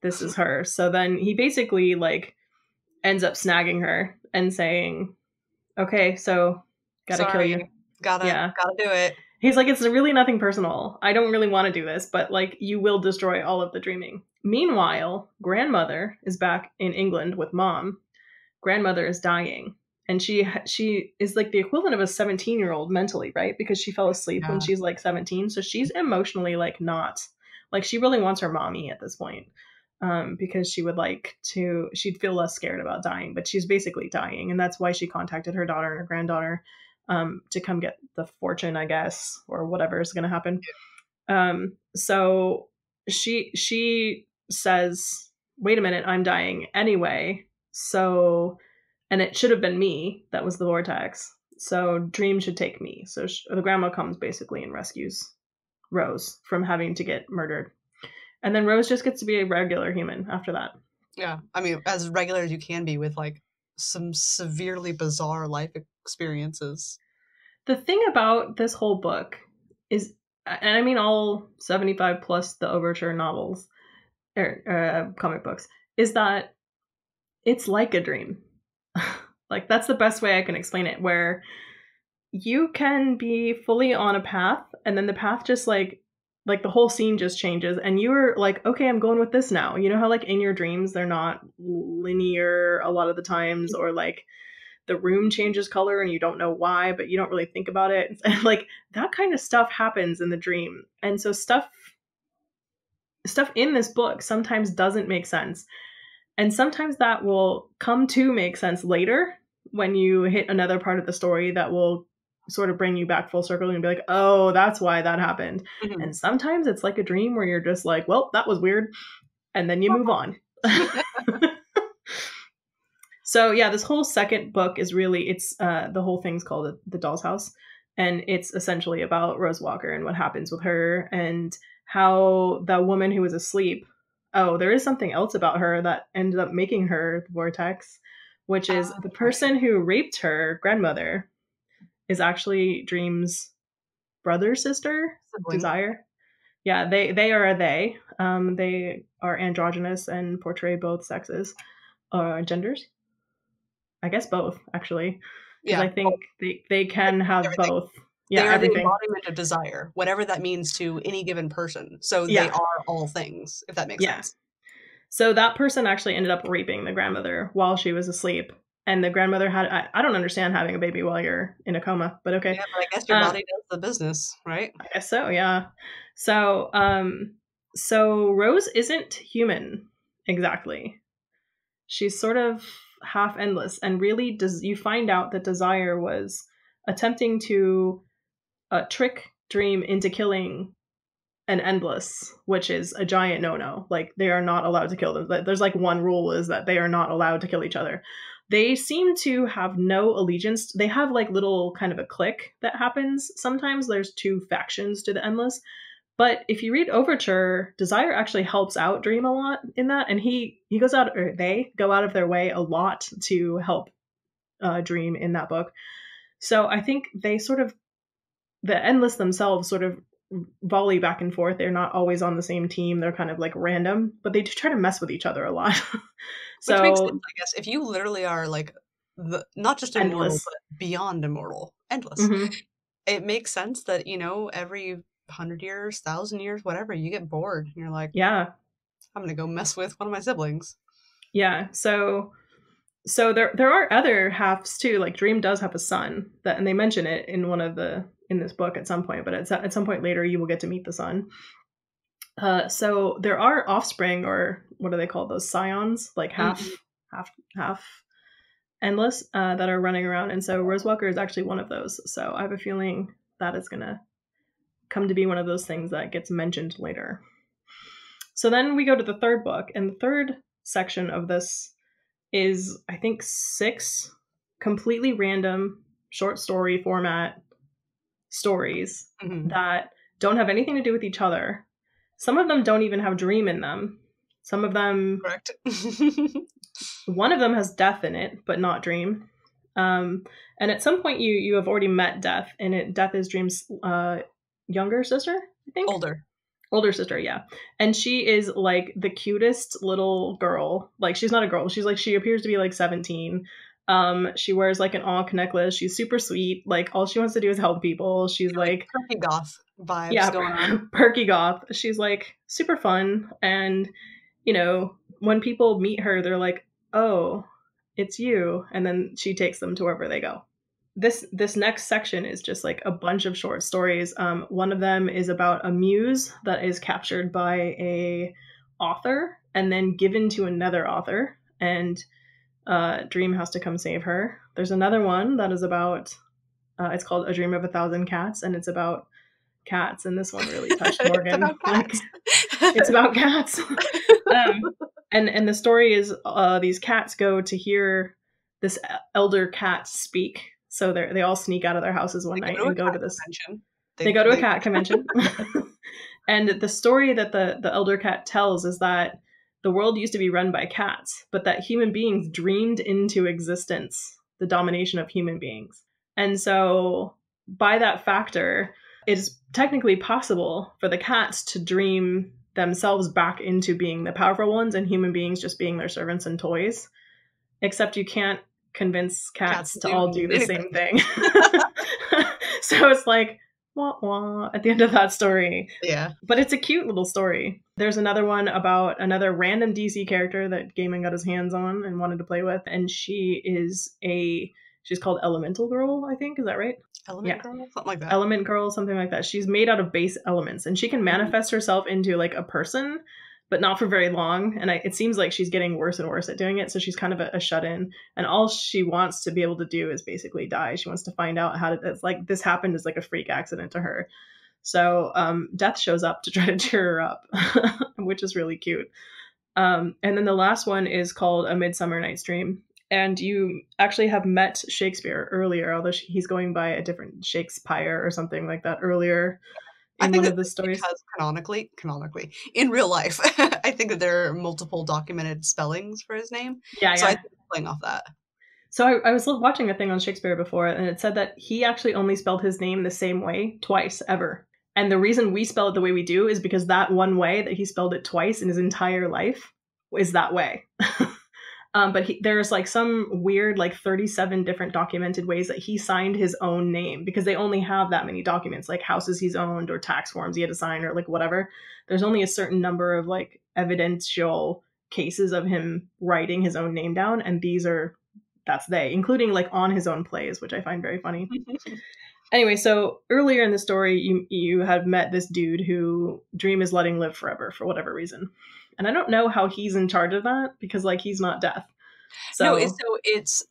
this is her. So then he basically, like, ends up snagging her and saying, okay, so gotta kill you. Gotta do it. He's like, it's really nothing personal. I don't really want to do this, but, like, you will destroy all of the dreaming. Meanwhile, grandmother is back in England with mom. Grandmother is dying. And she is, like, the equivalent of a 17-year-old mentally, right? Because she fell asleep when she's, like, 17. So she's emotionally, like, not. Like, she really wants her mommy at this point. Because she would she'd feel less scared about dying. But she's basically dying. And that's why she contacted her daughter and her granddaughter to come get the fortune, I guess, or whatever is going to happen. So she says, wait a minute, I'm dying anyway. So, and it should have been me that was the vortex. So Dream should take me. So the grandma comes basically and rescues Rose from having to get murdered. And then Rose just gets to be a regular human after that. Yeah. I mean, as regular as you can be with, like, some severely bizarre life experiences. The thing about this whole book is, and I mean all 75 plus the Overture novels, or comic books, is that it's like a dream. Like, that's the best way I can explain it, where you can be fully on a path, and then the path just, like the whole scene just changes, and you're like, okay, I'm going with this now. You know how, like, in your dreams, they're not linear a lot of the times, or, like, the room changes color and you don't know why, but you don't really think about it. And, like, that kind of stuff happens in the dream. And so stuff in this book sometimes doesn't make sense. And sometimes that will come to make sense later when you hit another part of the story that will sort of bring you back full circle and be like, oh, that's why that happened. And sometimes it's like a dream where you're just like, well, that was weird. And then you move on. So yeah, this whole second book is really, it's the whole thing's called The Doll's House. And it's essentially about Rose Walker and what happens with her, and how the woman who was asleep, there is something else about her that ended up making her the vortex, which is the person who raped her grandmother is actually Dream's brother, sister, sibling. Desire. Yeah, they are a they. They are androgynous and portray both sexes or genders. I guess both, actually. Because I think they can have everything. Both. Yeah, they are the embodiment of desire, whatever that means to any given person. So they are all things, if that makes sense. So that person actually ended up raping the grandmother while she was asleep. And the grandmother had, I don't understand having a baby while you're in a coma, but okay. Yeah, but I guess your body does the business, right? I guess so, yeah. So, so Rose isn't human, exactly. She's sort of half endless, and really you find out that Desire was attempting to trick Dream into killing an Endless, which is a giant no-no. Like, they are not allowed to kill them. There's, like, one rule is that they are not allowed to kill each other. They seem to have no allegiance. They have, like, little kind of a clique that happens. Sometimes there's two factions to the Endless. But if you read Overture, Desire actually helps out Dream a lot in that, and he goes out, or they go out of their way a lot to help Dream in that book. So I think they sort of, the Endless themselves sort of volley back and forth. They're not always on the same team. They're kind of like random, but they do try to mess with each other a lot. So which makes sense, I guess, if you literally are like not just immortal, endless, but beyond immortal, endless. It makes sense that, you know, every 100 years, 1,000 years, whatever, you get bored and you're like, yeah, I'm gonna go mess with one of my siblings. Yeah. So there are other halves too. Like Dream does have a son and they mention it in this book at some point, but at some point later you will get to meet the son. So there are offspring, or what are they called? Those scions, like half endless, that are running around. And so Rosewalker is actually one of those. So I have a feeling that is going to come to be one of those things that gets mentioned later. So then we go to the third book, and the third section of this is, I think, 6 completely random short story format stories that don't have anything to do with each other. Some of them don't even have Dream in them. Some of them... Correct. One of them has Death in it, but not Dream. And at some point you have already met Death, and Death is Dream's younger sister, I think? Older sister, yeah. And she is like the cutest little girl. Like, she's not a girl. She appears to be like 17. She wears like an ankh necklace. She's super sweet. Like, all she wants to do is help people. She's like perky goth vibes going on. Perky goth. She's like super fun. And, you know, when people meet her, they're like, oh, it's you. And then she takes them to wherever they go. This next section is just like a bunch of short stories. One of them is about a muse that is captured by a author and then given to another author, and Dream has to come save her. There's another one that is about it's called A Dream of a Thousand Cats, and it's about cats, and this one really touched Morgan. It's about cats. And the story is these cats go to hear this elder cat speak. So they all sneak out of their houses one night and go to this convention. They go to a cat convention. And the story that the elder cat tells is that the world used to be run by cats, but that human beings dreamed into existence the domination of human beings. And so by that factor, it is technically possible for the cats to dream themselves back into being the powerful ones and human beings just being their servants and toys. Except you can't convince cats to all do the same thing. So it's like, wah wah, at the end of that story. Yeah. But it's a cute little story. There's another one about another random DC character that Gaiman got his hands on and wanted to play with. And she's called Elemental Girl, I think. Is that right? Girl? Something like that. Element Girl, something like that. She's made out of base elements, and she can manifest herself into like a person, but not for very long. And it seems like she's getting worse and worse at doing it. So she's kind of a shut-in. And all she wants to be able to do is basically die. She wants to find out it's like this happened as like a freak accident to her. So Death shows up to try to cheer her up, which is really cute. And then the last one is called A Midsummer Night's Dream. And you actually have met Shakespeare earlier, although he's going by a different Shakespeare or something like that earlier. I think one of the stories, because canonically, in real life, I think that there are multiple documented spellings for his name. Yeah. So I think playing off that. So I was watching a thing on Shakespeare before, and it said that he actually only spelled his name the same way twice ever. And the reason we spell it the way we do is because that one way that he spelled it twice in his entire life is that way. But there's like some weird, like 37 different documented ways that he signed his own name, because they only have that many documents, like houses he's owned or tax forms he had to sign or like whatever. There's only a certain number of like evidential cases of him writing his own name down. And including like on his own plays, which I find very funny. Anyway, so earlier in the story, you had met this dude who Dream is letting live forever for whatever reason. And I don't know how he's in charge of that, because like he's not Death. So it's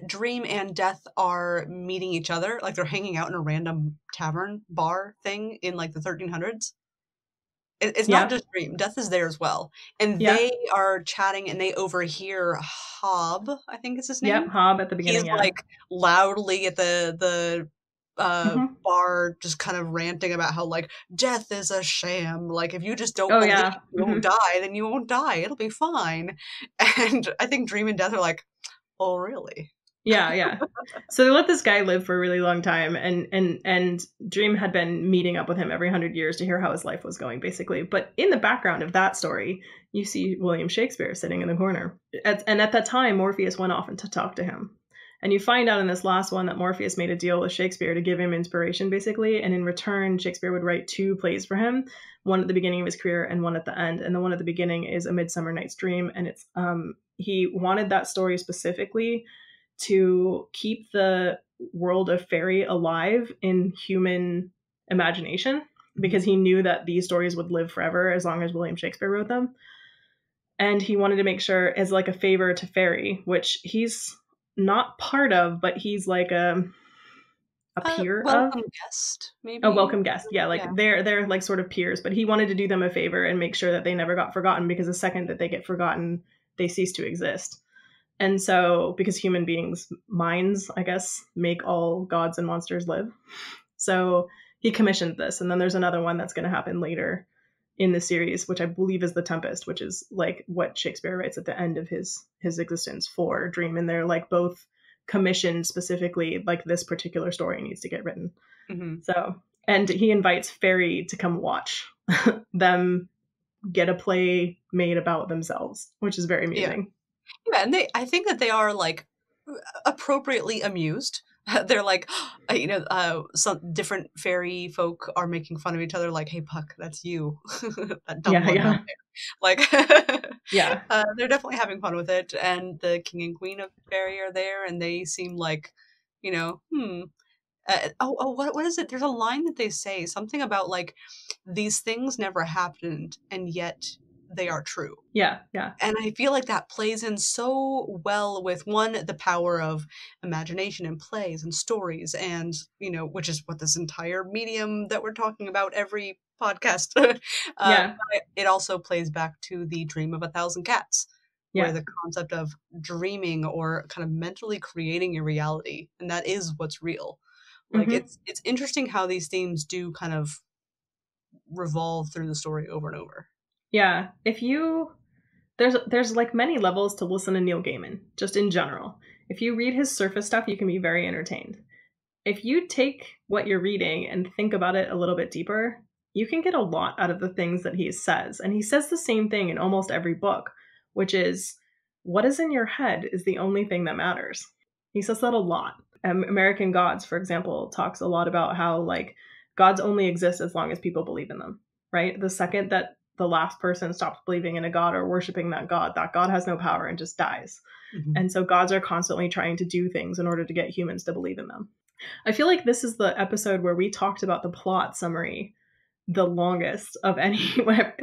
Dream and Death are meeting each other, like they're hanging out in a random tavern bar thing in like the 1300s. It's not just Dream. Death is there as well. And they are chatting, and they overhear Hob, I think is his name. Yep, Hob at the beginning. He's like loudly at the bar, just kind of ranting about how like death is a sham. Like if you just don't believe you won't die, then you won't die. It'll be fine. And I think Dream and Death are like, oh really? Yeah. So they let this guy live for a really long time, and Dream had been meeting up with him every 100 years to hear how his life was going, basically. But in the background of that story, you see William Shakespeare sitting in the corner. And at that time, Morpheus went off to talk to him. And you find out in this last one that Morpheus made a deal with Shakespeare to give him inspiration, basically. And in return, Shakespeare would write 2 plays for him, one at the beginning of his career and one at the end. And the one at the beginning is A Midsummer Night's Dream. And it's he wanted that story specifically to keep the world of fairy alive in human imagination, because he knew that these stories would live forever as long as William Shakespeare wrote them. And he wanted to make sure, as like a favor to fairy, which he's not part of, but he's like a peer welcome of guest, maybe a welcome guest. Yeah, like they're like sort of peers, but he wanted to do them a favor and make sure that they never got forgotten, because the second that they get forgotten, they cease to exist. And so, because human beings' minds, I guess, make all gods and monsters live. So he commissioned this. And then there's another one that's going to happen later in the series, which I believe is The Tempest, which is like what Shakespeare writes at the end of his existence for Dream. And they're like both commissioned specifically, like this particular story needs to get written. Mm-hmm. So, and he invites fairy to come watch them get a play made about themselves, which is very amusing. Yeah, and I think that they are like appropriately amused. They're like, some different fairy folk are making fun of each other, like, "Hey, Puck, that's you." That dumb one out there. Like, they're definitely having fun with it. And the king and queen of fairy are there, and they seem like, what is it? There's a line that they say, something about like, these things never happened, and yet they are true. Yeah. And I feel like that plays in so well with, one, the power of imagination and plays and stories, and, which is what this entire medium that we're talking about every podcast. It also plays back to the Dream of a Thousand Cats, where the concept of dreaming or kind of mentally creating a reality, and that is what's real. Like, it's interesting how these themes do kind of revolve through the story over and over. Yeah, there's like many levels to listen to Neil Gaiman, just in general. If you read his surface stuff, you can be very entertained. If you take what you're reading and think about it a little bit deeper, you can get a lot out of the things that he says. And he says the same thing in almost every book, which is, what is in your head is the only thing that matters. He says that a lot. American Gods, for example, talks a lot about how like gods only exist as long as people believe in them, right? The second that the last person stops believing in a god or worshiping that god has no power and just dies. Mm-hmm. And so gods are constantly trying to do things in order to get humans to believe in them. I feel like this is the episode where we talked about the plot summary the longest of any.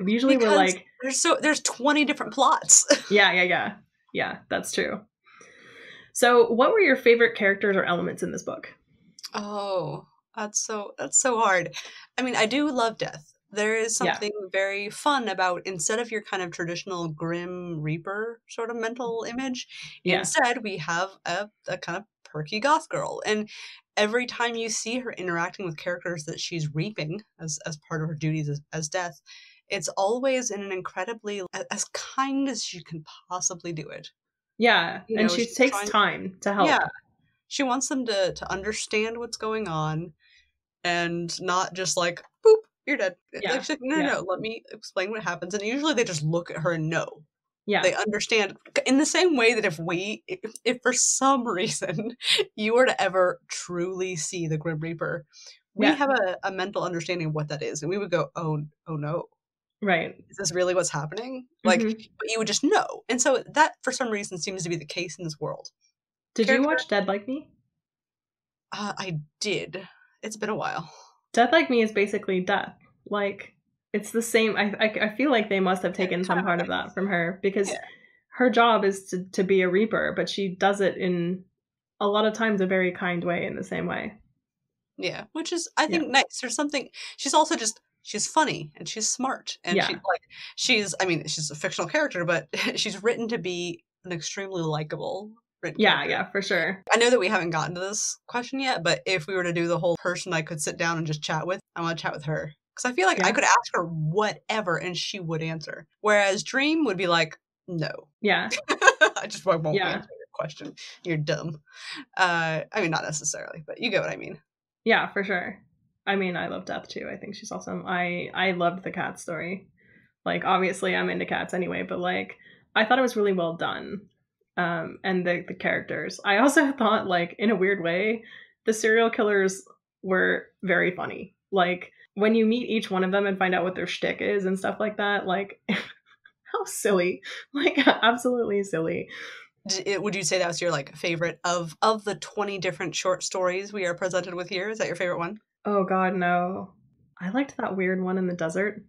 Usually because we're like, there's 20 different plots. Yeah, that's true. So what were your favorite characters or elements in this book? Oh, that's so hard. I mean, I do love death. There is something very fun about, instead of your kind of traditional Grim Reaper sort of mental image, instead we have a kind of perky goth girl. And every time you see her interacting with characters that she's reaping as part of her duties as death, it's always in an incredibly, as kind as she can possibly do it. Yeah, and she takes time to help. Yeah, she wants them to understand what's going on and not just like, boop, you're dead. Yeah. Like, she's like, no, let me explain what happens. And usually they just look at her and know. Yeah. They understand, in the same way that if for some reason you were to ever truly see the Grim Reaper, we have a mental understanding of what that is. And we would go, oh no. Right. Is this really what's happening? Like, but you would just know. And so that, for some reason, seems to be the case in this world. Did you watch Dead Like Me? I did. It's been a while. Dead Like Me is basically death. Like, it's the same. I feel like they must have taken some part of that from her, because her job is to be a reaper, but she does it in a lot of times a very kind way, in the same way. Yeah, which is, I think, nice. There's something, she's also just, she's funny and she's smart, and she's a fictional character, but she's written to be an extremely likable character. Yeah, for sure. I know that we haven't gotten to this question yet, but if we were to do the whole person I could sit down and just chat with, I want to chat with her. Because I feel like I could ask her whatever and she would answer. Whereas Dream would be like, no. Yeah. I just won't answer your question. You're dumb. I mean, not necessarily, but you get what I mean. Yeah, for sure. I mean, I love Death too. I think she's awesome. I loved the cat story. Like, obviously I'm into cats anyway, but like, I thought it was really well done. and the characters. I also thought, like, in a weird way, the serial killers were very funny. Like, when you meet each one of them and find out what their shtick is and stuff like that, like, how silly. Like, absolutely silly. Would you say that was your, like, favorite of the 20 different short stories we are presented with here? Is that your favorite one? Oh, God, no. I liked that weird one in the desert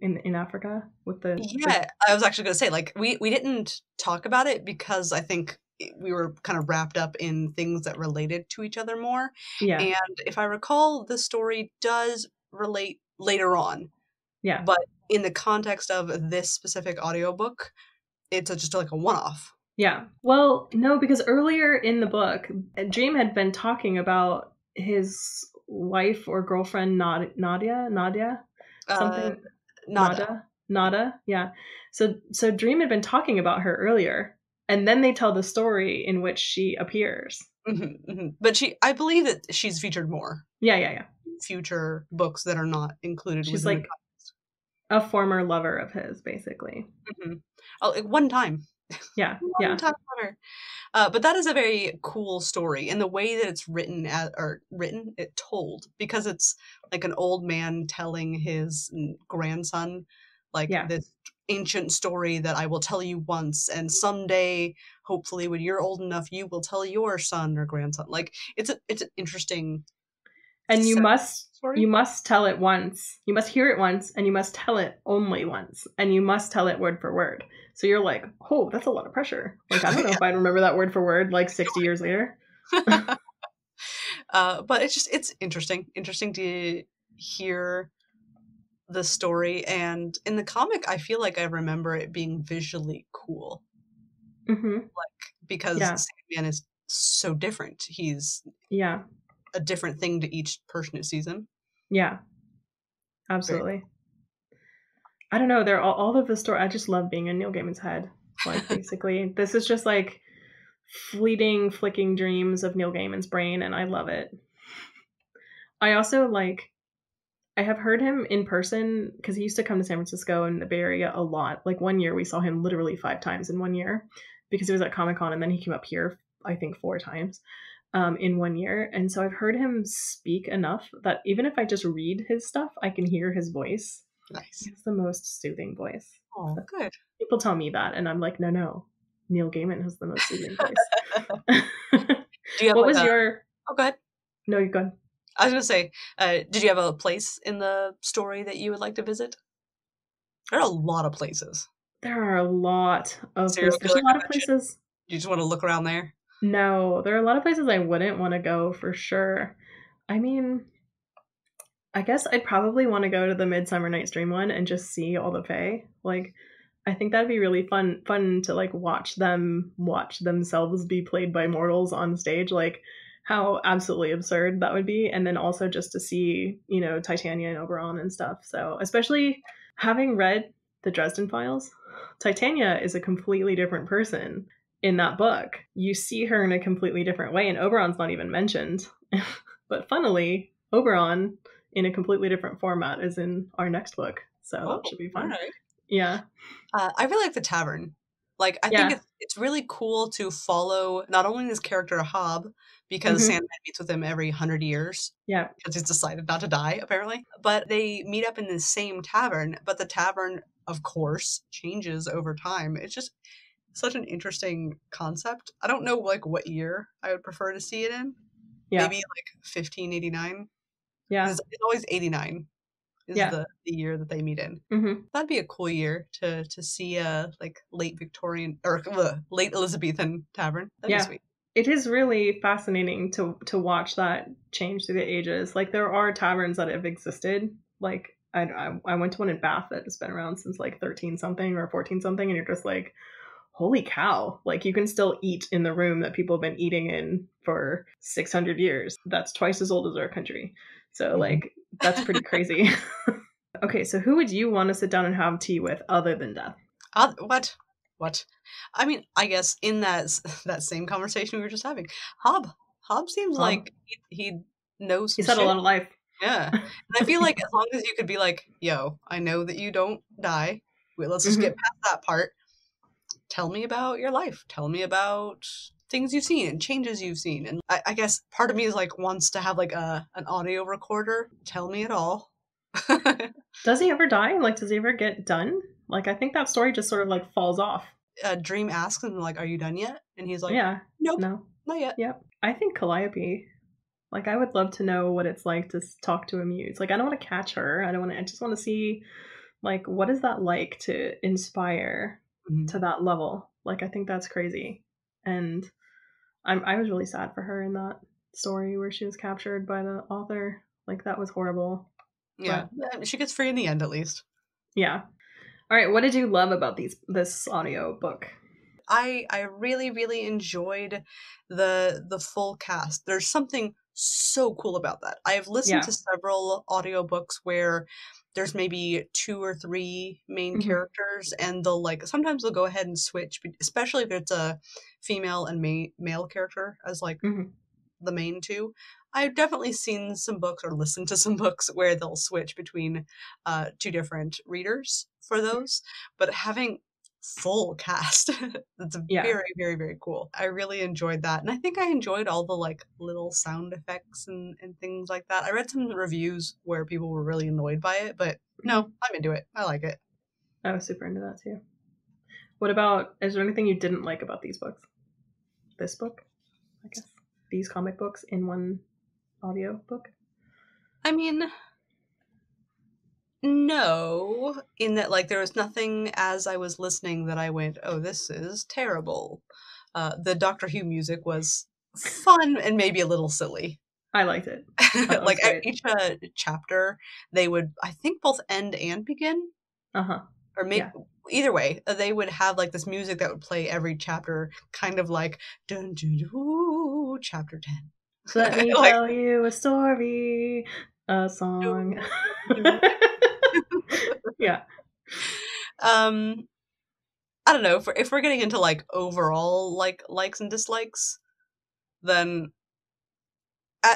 in Africa with the... Yeah, I was actually going to say, like, we didn't talk about it because I think we were kind of wrapped up in things that related to each other more. Yeah. And if I recall, the story does relate later on. Yeah. But in the context of this specific audiobook, it's just like a one-off. Yeah. Well, no, because earlier in the book, Dream had been talking about his wife or girlfriend, Nadia? Something? Nada. Yeah. So Dream had been talking about her earlier, and then they tell the story in which she appears. Mm-hmm, mm-hmm. But I believe that she's featured more. Yeah. Future books that are not included. She's like a former lover of his, basically. Mm-hmm. Oh, like one time. Yeah. One time lover. But that is a very cool story, and the way that it's told, because it's like an old man telling his grandson, like, this ancient story that I will tell you once, and someday, hopefully, when you're old enough, you will tell your son or grandson. Like, it's an interesting. And you must tell it once. You must hear it once, and you must tell it only once, and you must tell it word for word. So you're like, oh, that's a lot of pressure. Like, I don't know if I'd remember that word for word like 60 years later. But it's interesting to hear the story. And in the comic, I feel like I remember it being visually cool. Mm-hmm. Like, because Sandman is so different. He's a different thing to each person who sees him. Yeah. Absolutely. I don't know. They're all of the story. I just love being in Neil Gaiman's head. Like, basically, this is just like fleeting, flicking dreams of Neil Gaiman's brain, and I love it. I also I have heard him in person because he used to come to San Francisco and the Bay Area a lot. Like, one year we saw him literally 5 times in 1 year because he was at Comic-Con, and then he came up here, I think 4 times in 1 year. And so I've heard him speak enough that even if I just read his stuff, I can hear his voice. Nice. He has the most soothing voice. Oh, so good. People tell me that, and I'm like, no. Neil Gaiman has the most soothing voice. Do you have what was your... Oh, go ahead. No, you go ahead. I was going to say, did you have a place in the story that you would like to visit? There are a lot of places. There are a lot of places. There's a lot of places. You just want to look around there? No, there are a lot of places I wouldn't want to go for sure. I mean, I guess I'd probably want to go to the Midsummer Night's Dream one and just see all the Fae. Like, I think that'd be really fun to like watch themselves be played by mortals on stage. Like, how absolutely absurd that would be. And then also just to see, Titania and Oberon and stuff. So especially having read the Dresden Files, Titania is a completely different person in that book. You see her in a completely different way, and Oberon's not even mentioned. But funnily, Oberon in a completely different format is in our next book. So that should be fun. Right. Yeah. I really like the tavern. Like, I think it's really cool to follow not only this character Hob, because Sandman meets with him every 100 years. Yeah. Because he's decided not to die, apparently. But they meet up in the same tavern, but the tavern, of course, changes over time. It's just such an interesting concept. I don't know, like, what year I would prefer to see it in. Yeah. Maybe, like, 1589. Yeah. It's always 89. Is the year that they meet in. Mm-hmm. That'd be a cool year to see a like late Victorian or late Elizabethan tavern. That'd be sweet. It is really fascinating to watch that change through the ages. Like, there are taverns that have existed. Like, I went to one in Bath that has been around since like 13 something or 14 something, and you're just like, holy cow! Like, you can still eat in the room that people have been eating in for 600 years. That's twice as old as our country. So, like, that's pretty crazy. Okay, so who would you want to sit down and have tea with other than Death? What? I mean, I guess in that same conversation we were just having, Hob seems like he knows some He's had a lot of life. Yeah. And I feel like as long as you could be like, yo, I know that you don't die. Let's just get past that part. tell me about your life. Tell me about things you've seen and changes you've seen. And I guess part of me is like wants to have like an audio recorder. Tell me it all. Does he ever die? Like, does he ever get done? Like, I think that story just sort of like falls off. Dream asks him like, "Are you done yet?" And he's like, "Yeah, nope, no, not yet." Yep. I think Calliope. Like, I would love to know what it's like to talk to a muse. Like, I don't want to catch her. I just want to see, like, what is that like to inspire to that level? Like, I think that's crazy. And I was really sad for her in that story where she was captured by the author. Like, that was horrible. Yeah, but she gets free in the end, at least. Yeah. All right, what did you love about this audio book? I really, really enjoyed the full cast. There's something so cool about that. I've listened to several audiobooks where there's maybe 2 or 3 main characters, and sometimes they'll go ahead and switch, especially if it's a female and male character as like the main 2. I've definitely seen some books or listened to some books where they'll switch between 2 different readers for those, but having full cast, that's very, very, very cool. I really enjoyed that, and I think I enjoyed all the like little sound effects and things like that. I read some reviews where people were really annoyed by it, but no, I'm into it. I like it. I was super into that too. What about, is there anything you didn't like about these books? This book, I guess. These comic books in one audio book? I mean, no, in that like there was nothing as I was listening that I went, oh, this is terrible. The Doctor Who music was fun and maybe a little silly. I liked it. Like at each chapter, they would, I think, both end and begin. Or maybe either way, they would have like this music that would play every chapter, kind of like dun, dun, dun, chapter 10. Let me tell you a story, a song. Yeah. I don't know, if we're getting into like overall like likes and dislikes, then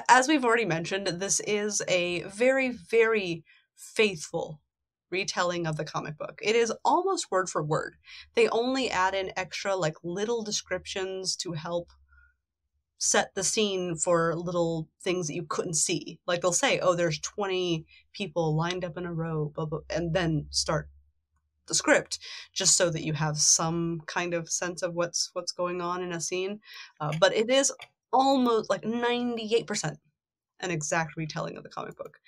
as we've already mentioned, this is a very, very faithful retelling of the comic book. It is almost word for word. They only add in extra like little descriptions to help set the scene for little things that you couldn't see. Like they'll say, oh, there's 20 people lined up in a row, blah, blah, and then start the script just so that you have some kind of sense of what's going on in a scene. But it is almost like 98% an exact retelling of the comic book,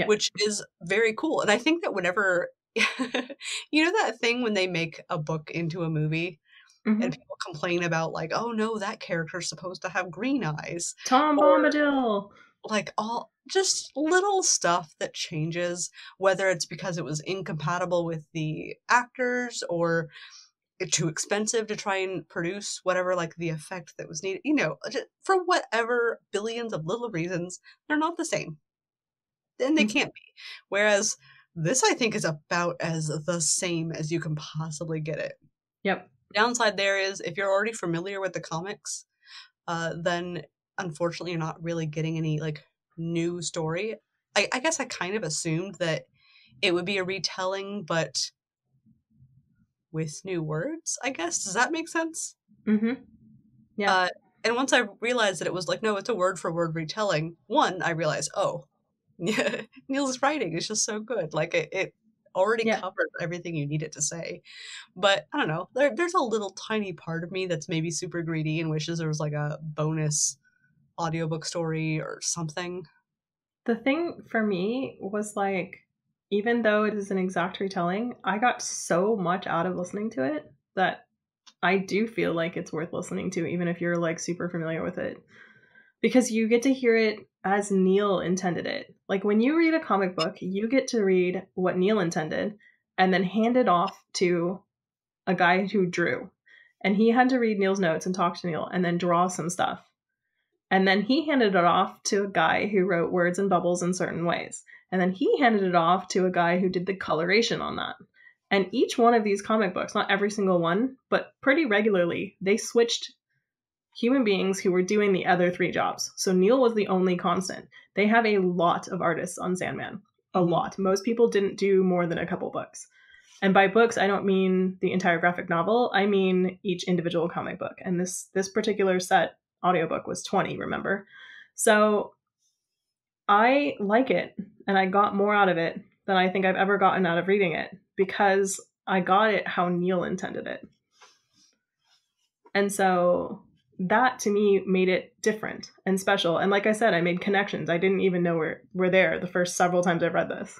which is very cool. And I think that whenever, you know that thing when they make a book into a movie and people complain about like, oh no, that character's supposed to have green eyes. Tom Bombadil. Like all just little stuff that changes, whether it's because it was incompatible with the actors or too expensive to try and produce whatever like the effect that was needed, you know, for whatever billions of little reasons, they're not the same. Then they can't be. Whereas this, I think, is about as the same as you can possibly get it. Yep. Downside there is if you're already familiar with the comics, then unfortunately you're not really getting any like new story. I guess I kind of assumed that it would be a retelling, but with new words, I guess. Does that make sense? Yeah. And once I realized that it was like, no, it's a word for word retelling, I realized, oh, yeah, Neil's writing is just so good. Like it already covered everything you needed to say. But I don't know, there's a little tiny part of me that's maybe super greedy and wishes there was like a bonus audiobook story or something. The thing for me was like, even though it is an exact retelling, I got so much out of listening to it that I do feel like it's worth listening to, even if you're like super familiar with it. Because you get to hear it as Neil intended it. Like when you read a comic book, you get to read what Neil intended and then hand it off to a guy who drew. And he had to read Neil's notes and talk to Neil and then draw some stuff. And then he handed it off to a guy who wrote words and bubbles in certain ways. And then he handed it off to a guy who did the coloration on that. And each one of these comic books, not every single one, but pretty regularly, they switched human beings who were doing the other 3 jobs. So Neil was the only constant. They have a lot of artists on Sandman. A lot. Most people didn't do more than a couple books. And by books, I don't mean the entire graphic novel. I mean each individual comic book. And this particular set audiobook was 20, remember? So I like it, and I got more out of it than I think I've ever gotten out of reading it, because I got it how Neil intended it. And so that to me made it different and special. And like I said, I made connections I didn't even know were there the first several times I've read this.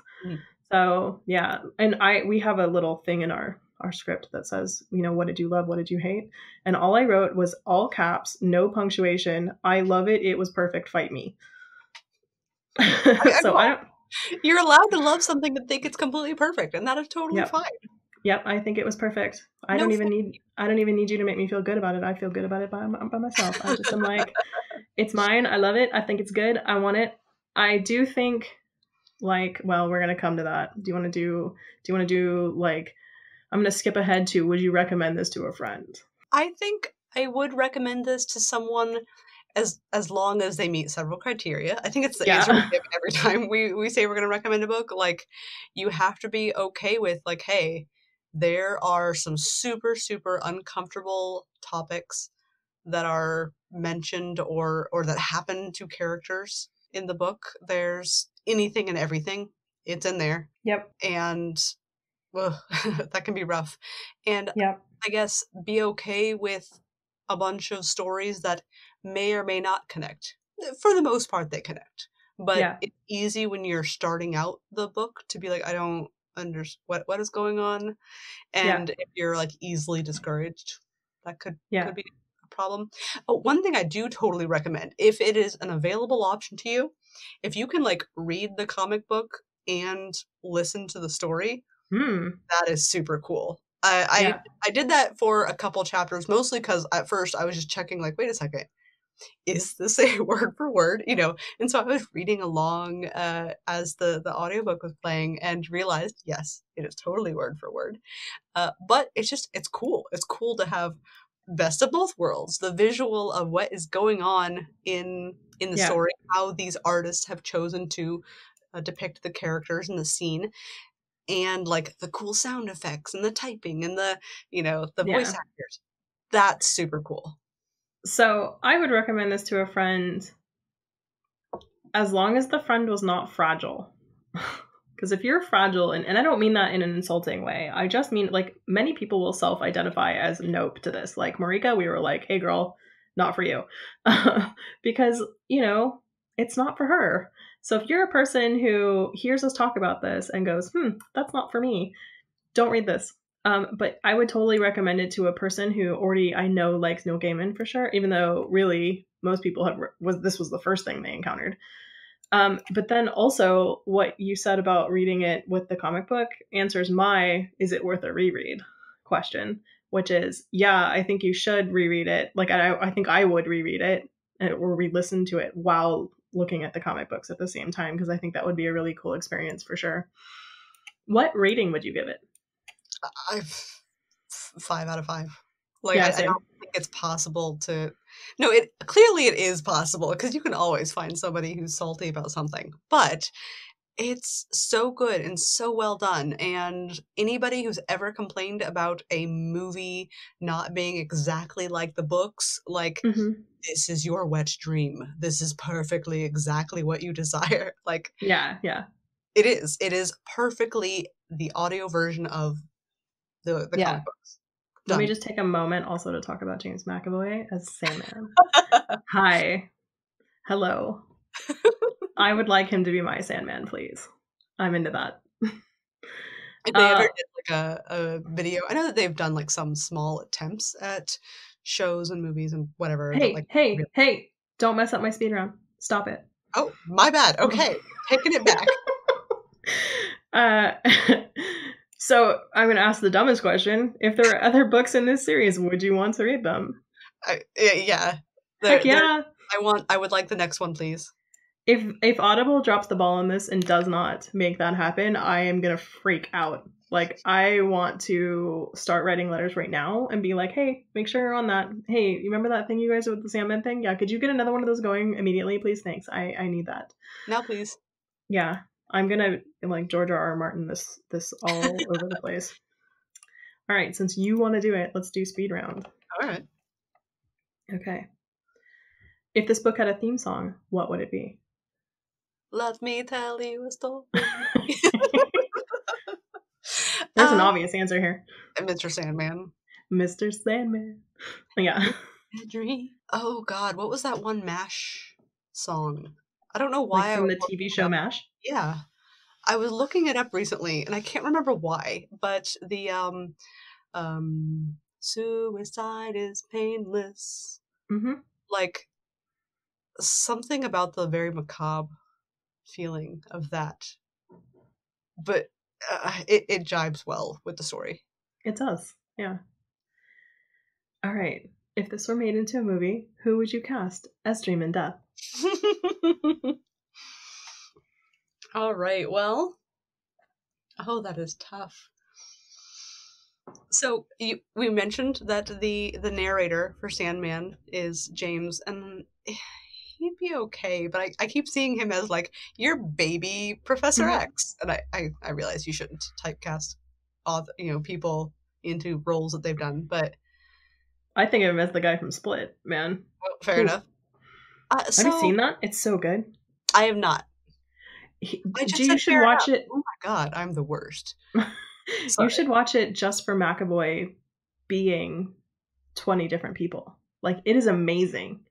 So yeah, and we have a little thing in our script that says, what did you love, what did you hate? And all I wrote was all caps, no punctuation. I love it. It was perfect. Fight me. You're allowed to love something and think it's completely perfect, and that is totally fine. Yep, I think it was perfect. I don't even need you to make me feel good about it. I feel good about it by myself. I'm like, it's mine. I love it. I think it's good. I want it. I do think, like, well, we're gonna come to that. Do you want to do like, I'm gonna skip ahead to, would you recommend this to a friend? I think I would recommend this to someone as long as they meet several criteria. I think it's the answer we give every time we say we're going to recommend a book. Like, you have to be okay with, like, hey, there are some super, super uncomfortable topics that are mentioned or that happen to characters in the book. There's anything and everything. It's in there. Yep. And that can be rough. And I guess be okay with a bunch of stories that may or may not connect. For the most part, they connect. But it's easy when you're starting out the book to be like, I don't understand what is going on. And if you're like easily discouraged, that could be a problem. One thing I do totally recommend, if it is an available option to you, if you can like read the comic book and listen to the story, that is super cool. I did that for a couple chapters, mostly because at first I was just checking, like, wait a second, is this a word for word? And so I was reading along as the audiobook was playing and realized, yes, it is totally word for word. But it's cool. It's cool to have best of both worlds, the visual of what is going on in the story, how these artists have chosen to depict the characters in the scene, and like the cool sound effects and the typing and the voice actors. That's super cool. So I would recommend this to a friend as long as the friend was not fragile. Because if you're fragile, and I don't mean that in an insulting way, I just mean, like, many people will self-identify as nope to this. Like Marika, we were like, hey girl, not for you. Because, it's not for her. So if you're a person who hears us talk about this and goes, that's not for me, don't read this. But I would totally recommend it to a person who already, I know, likes Neil Gaiman for sure, even though really most people this was the first thing they encountered. But then also what you said about reading it with the comic book answers my, is it worth a reread question, which is, I think you should reread it. Like, I think I would reread it or re-listen to it while looking at the comic books at the same time, because I think that would be a really cool experience for sure. What rating would you give it? 5 out of 5. Like, I don't think it's possible to. No, it is possible, because you can always find somebody who's salty about something. But it's so good and so well done. And anybody who's ever complained about a movie not being exactly like the books, like, this is your wet dream. This is perfectly exactly what you desire. Like, it is perfectly the audio version of the comic books. Let me just take a moment also to talk about James McAvoy as Sandman. Hi. Hello. I would like him to be my Sandman, please. I'm into that. If they ever did like a video, I know that they've done like some small attempts at shows and movies and whatever. Hey, don't mess up my speed round. Stop it. Oh, my bad. Okay. Taking it back. So I'm going to ask the dumbest question. If there are other books in this series, would you want to read them? Yeah. Heck yeah. I would like the next one, please. If Audible drops the ball on this and does not make that happen, I am going to freak out. Like, I want to start writing letters right now and be like, hey, make sure you're on that. Hey, you remember that thing you guys did with the Sandman thing? Yeah, could you get another one of those going immediately, please? Thanks. I need that. Now, please. Yeah. I'm going to, like, George R.R. Martin this all over the place. All right, since you want to do it, let's do speed round. All right. Okay. If this book had a theme song, what would it be? Let me tell you a story. There's an obvious answer here. Mr. Sandman. Mr. Sandman. Yeah. Oh God, what was that one MASH song? I don't know why. Like from the TV show MASH? Yeah. I was looking it up recently, and I can't remember why, but the suicide is painless. Mm-hmm. Like, something about the very macabre feeling of that. But it jibes well with the story. It does, yeah. All right. If this were made into a movie, who would you cast as Dream and Death? All right, well. Oh, that is tough. So we mentioned that the narrator for Sandman is James, and he'd be okay, but I keep seeing him as like your baby Professor X, and I realize you shouldn't typecast people into roles that they've done, but I think of him as the guy from Split, man. Well, fair enough. Have you seen that? It's so good. I have not. You should watch it. Oh my God, I'm the worst. You should watch it just for McAvoy being 20 different people. Like, it is amazing.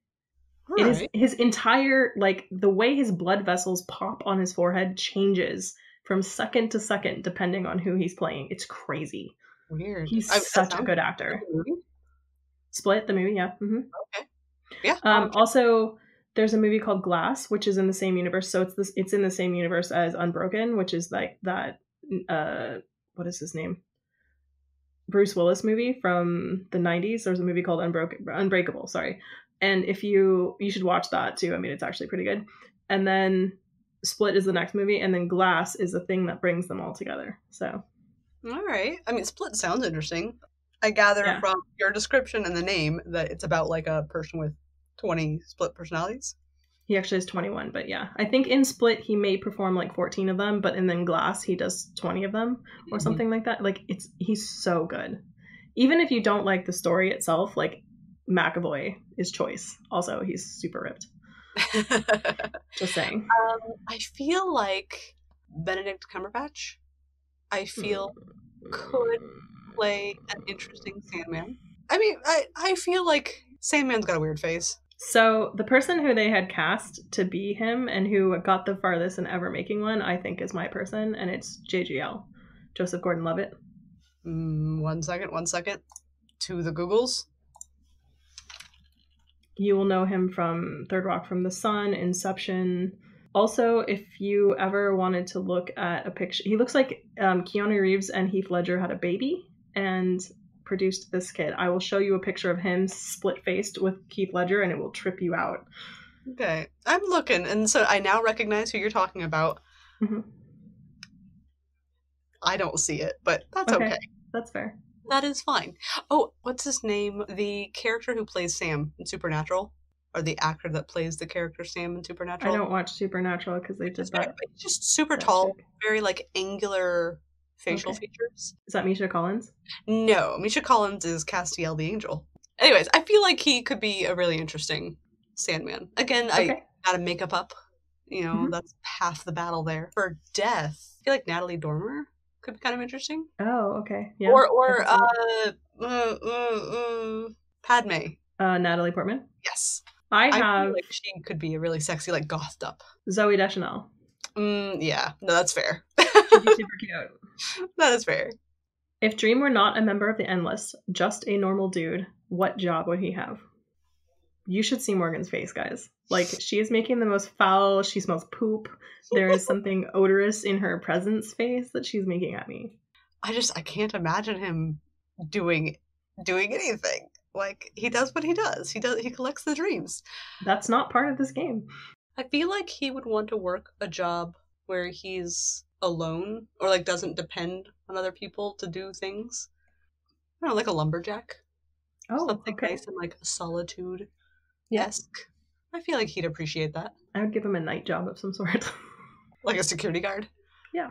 Right. It is his entire, like, the way his blood vessels pop on his forehead changes from second to second depending on who he's playing. It's crazy. Weird. He's such a good actor. Split, the movie, yeah. Mm-hmm. Okay. Yeah. Also, there's a movie called Glass, which is in the same universe. So it's in the same universe as Unbroken, which is like that. What is his name? Bruce Willis movie from the 90s. There's a movie called Unbreakable. Sorry, and if you should watch that too. I mean, it's actually pretty good. And then Split is the next movie, and then Glass is the thing that brings them all together. So, all right. I mean, Split sounds interesting. I gather from your description and the name that it's about like a person with 20 split personalities. He actually has 21, but yeah. I think in Split he may perform like 14 of them, but in then Glass he does 20 of them or something like that. Like he's so good. Even if you don't like the story itself, like McAvoy is choice. Also, he's super ripped. Just saying. I feel like Benedict Cumberbatch, could play an interesting Sandman. I mean, I feel like Sandman's got a weird face. So the person who they had cast to be him and who got the farthest in ever making one, I think is my person, and it's JGL, Joseph Gordon-Levitt. 1 second. To the Googles. You will know him from Third Rock from the Sun, Inception. Also, if you ever wanted to look at a picture, he looks like Keanu Reeves and Heath Ledger had a baby and produced this kid. I will show you a picture of him split-faced with Heath Ledger, and it will trip you out. Okay, I'm looking, and so I now recognize who you're talking about. Mm-hmm. I don't see it, but that's okay. That's fair. That is fine. Oh, what's his name? The character who plays Sam in Supernatural, or the actor that plays the character Sam in Supernatural. I don't watch Supernatural because they did that. He's just super tall, very like angular facial features. Is that Misha Collins? No, Misha Collins is Castiel the Angel. Anyways, I feel like he could be a really interesting Sandman. Again, I gotta make up. That's half the battle there. For Death, I feel like Natalie Dormer could be kind of interesting. Oh, okay. Yeah. Or Padme. Natalie Portman? Yes. I feel like she could be a really sexy, like, gothed up. Zooey Deschanel. Yeah. No, that's fair. She'd be super cute. That is fair. If Dream were not a member of the Endless, just a normal dude, what job would he have? You should see Morgan's face, guys. Like, she is making the most foul, she smells poop. There is something odorous in her presence face that she's making at me. I can't imagine him doing anything. Like, he does what he does. He collects the dreams. That's not part of this game. I feel like he would want to work a job where he's alone or like doesn't depend on other people to do things. I don't know, like a lumberjack. Oh, something okay. nice and like solitude-esque. Yes. I feel like he'd appreciate that. I would give him a night job of some sort. Like a security guard? Yeah.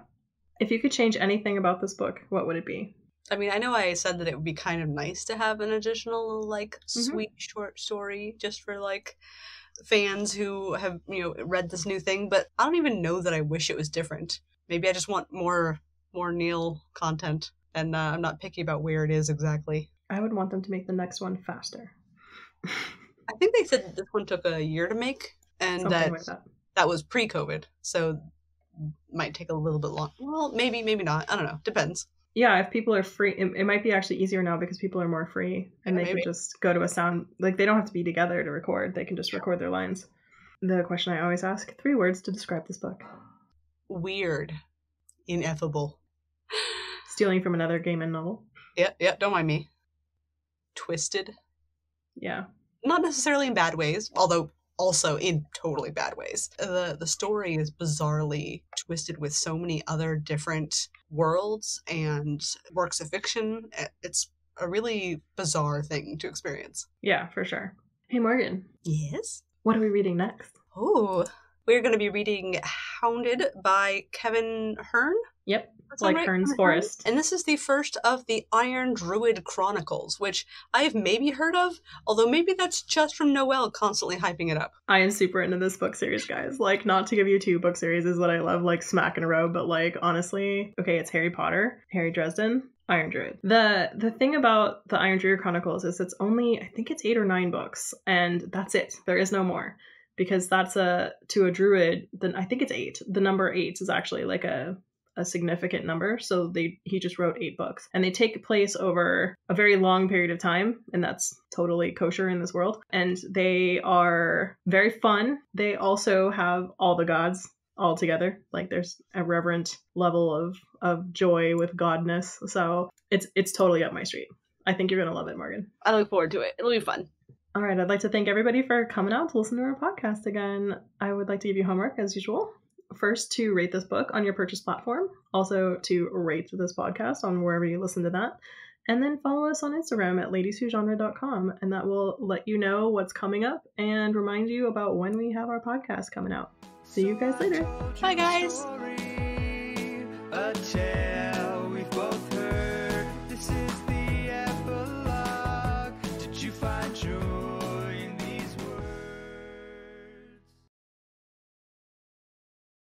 If you could change anything about this book, what would it be? I mean, I know I said that it would be kind of nice to have an additional, like, sweet short story just for, like, fans who have, read this new thing, but I don't even know that I wish it was different. Maybe I just want more Neil content, and I'm not picky about where it is exactly. I would want them to make the next one faster. I think they said this one took a year to make, and that was pre-COVID, so might take a little bit long. Well, maybe not. I don't know. Depends. Yeah, if people are free, it might be actually easier now because people are more free and they can just go to a sound, like they don't have to be together to record. They can just record their lines. The question I always ask, 3 words to describe this book. Weird. Ineffable. Stealing from another Gaiman novel. Yeah, don't mind me. Twisted. Yeah. Not necessarily in bad ways, although also in totally bad ways. The story is bizarrely twisted with so many other different worlds and works of fiction. It's a really bizarre thing to experience. Yeah, for sure. Hey, Morgan. Yes? What are we reading next? Oh, we're going to be reading Hounded by Kevin Hearn. Yep. Like Hearn's Forest. And this is the first of the Iron Druid Chronicles, which I've maybe heard of, although maybe that's just from Noelle constantly hyping it up. I am super into this book series, guys. Like, not to give you 2 book series that I love, like, smack in a row, but, like, honestly, okay, it's Harry Potter, Harry Dresden, Iron Druid. The thing about the Iron Druid Chronicles is it's only, I think it's 8 or 9 books, and that's it. There is no more. Because that's to a druid, then I think it's 8. The number 8 is actually like a significant number, so he just wrote 8 books, and they take place over a very long period of time, and that's totally kosher in this world, and they are very fun. They also have all the gods all together, like there's a reverent level of joy with godness, so it's totally up my street. I think you're gonna love it, Morgan. I look forward to it. It'll be fun. All right, I'd like to thank everybody for coming out to listen to our podcast again. I would like to give you homework as usual. First, to rate this book on your purchase platform. Also, to rate this podcast on wherever you listen to that. And then follow us on Instagram at ladieswhogenre.com, and that will let you know what's coming up and remind you about when we have our podcast coming out. See you guys later. Bye, guys.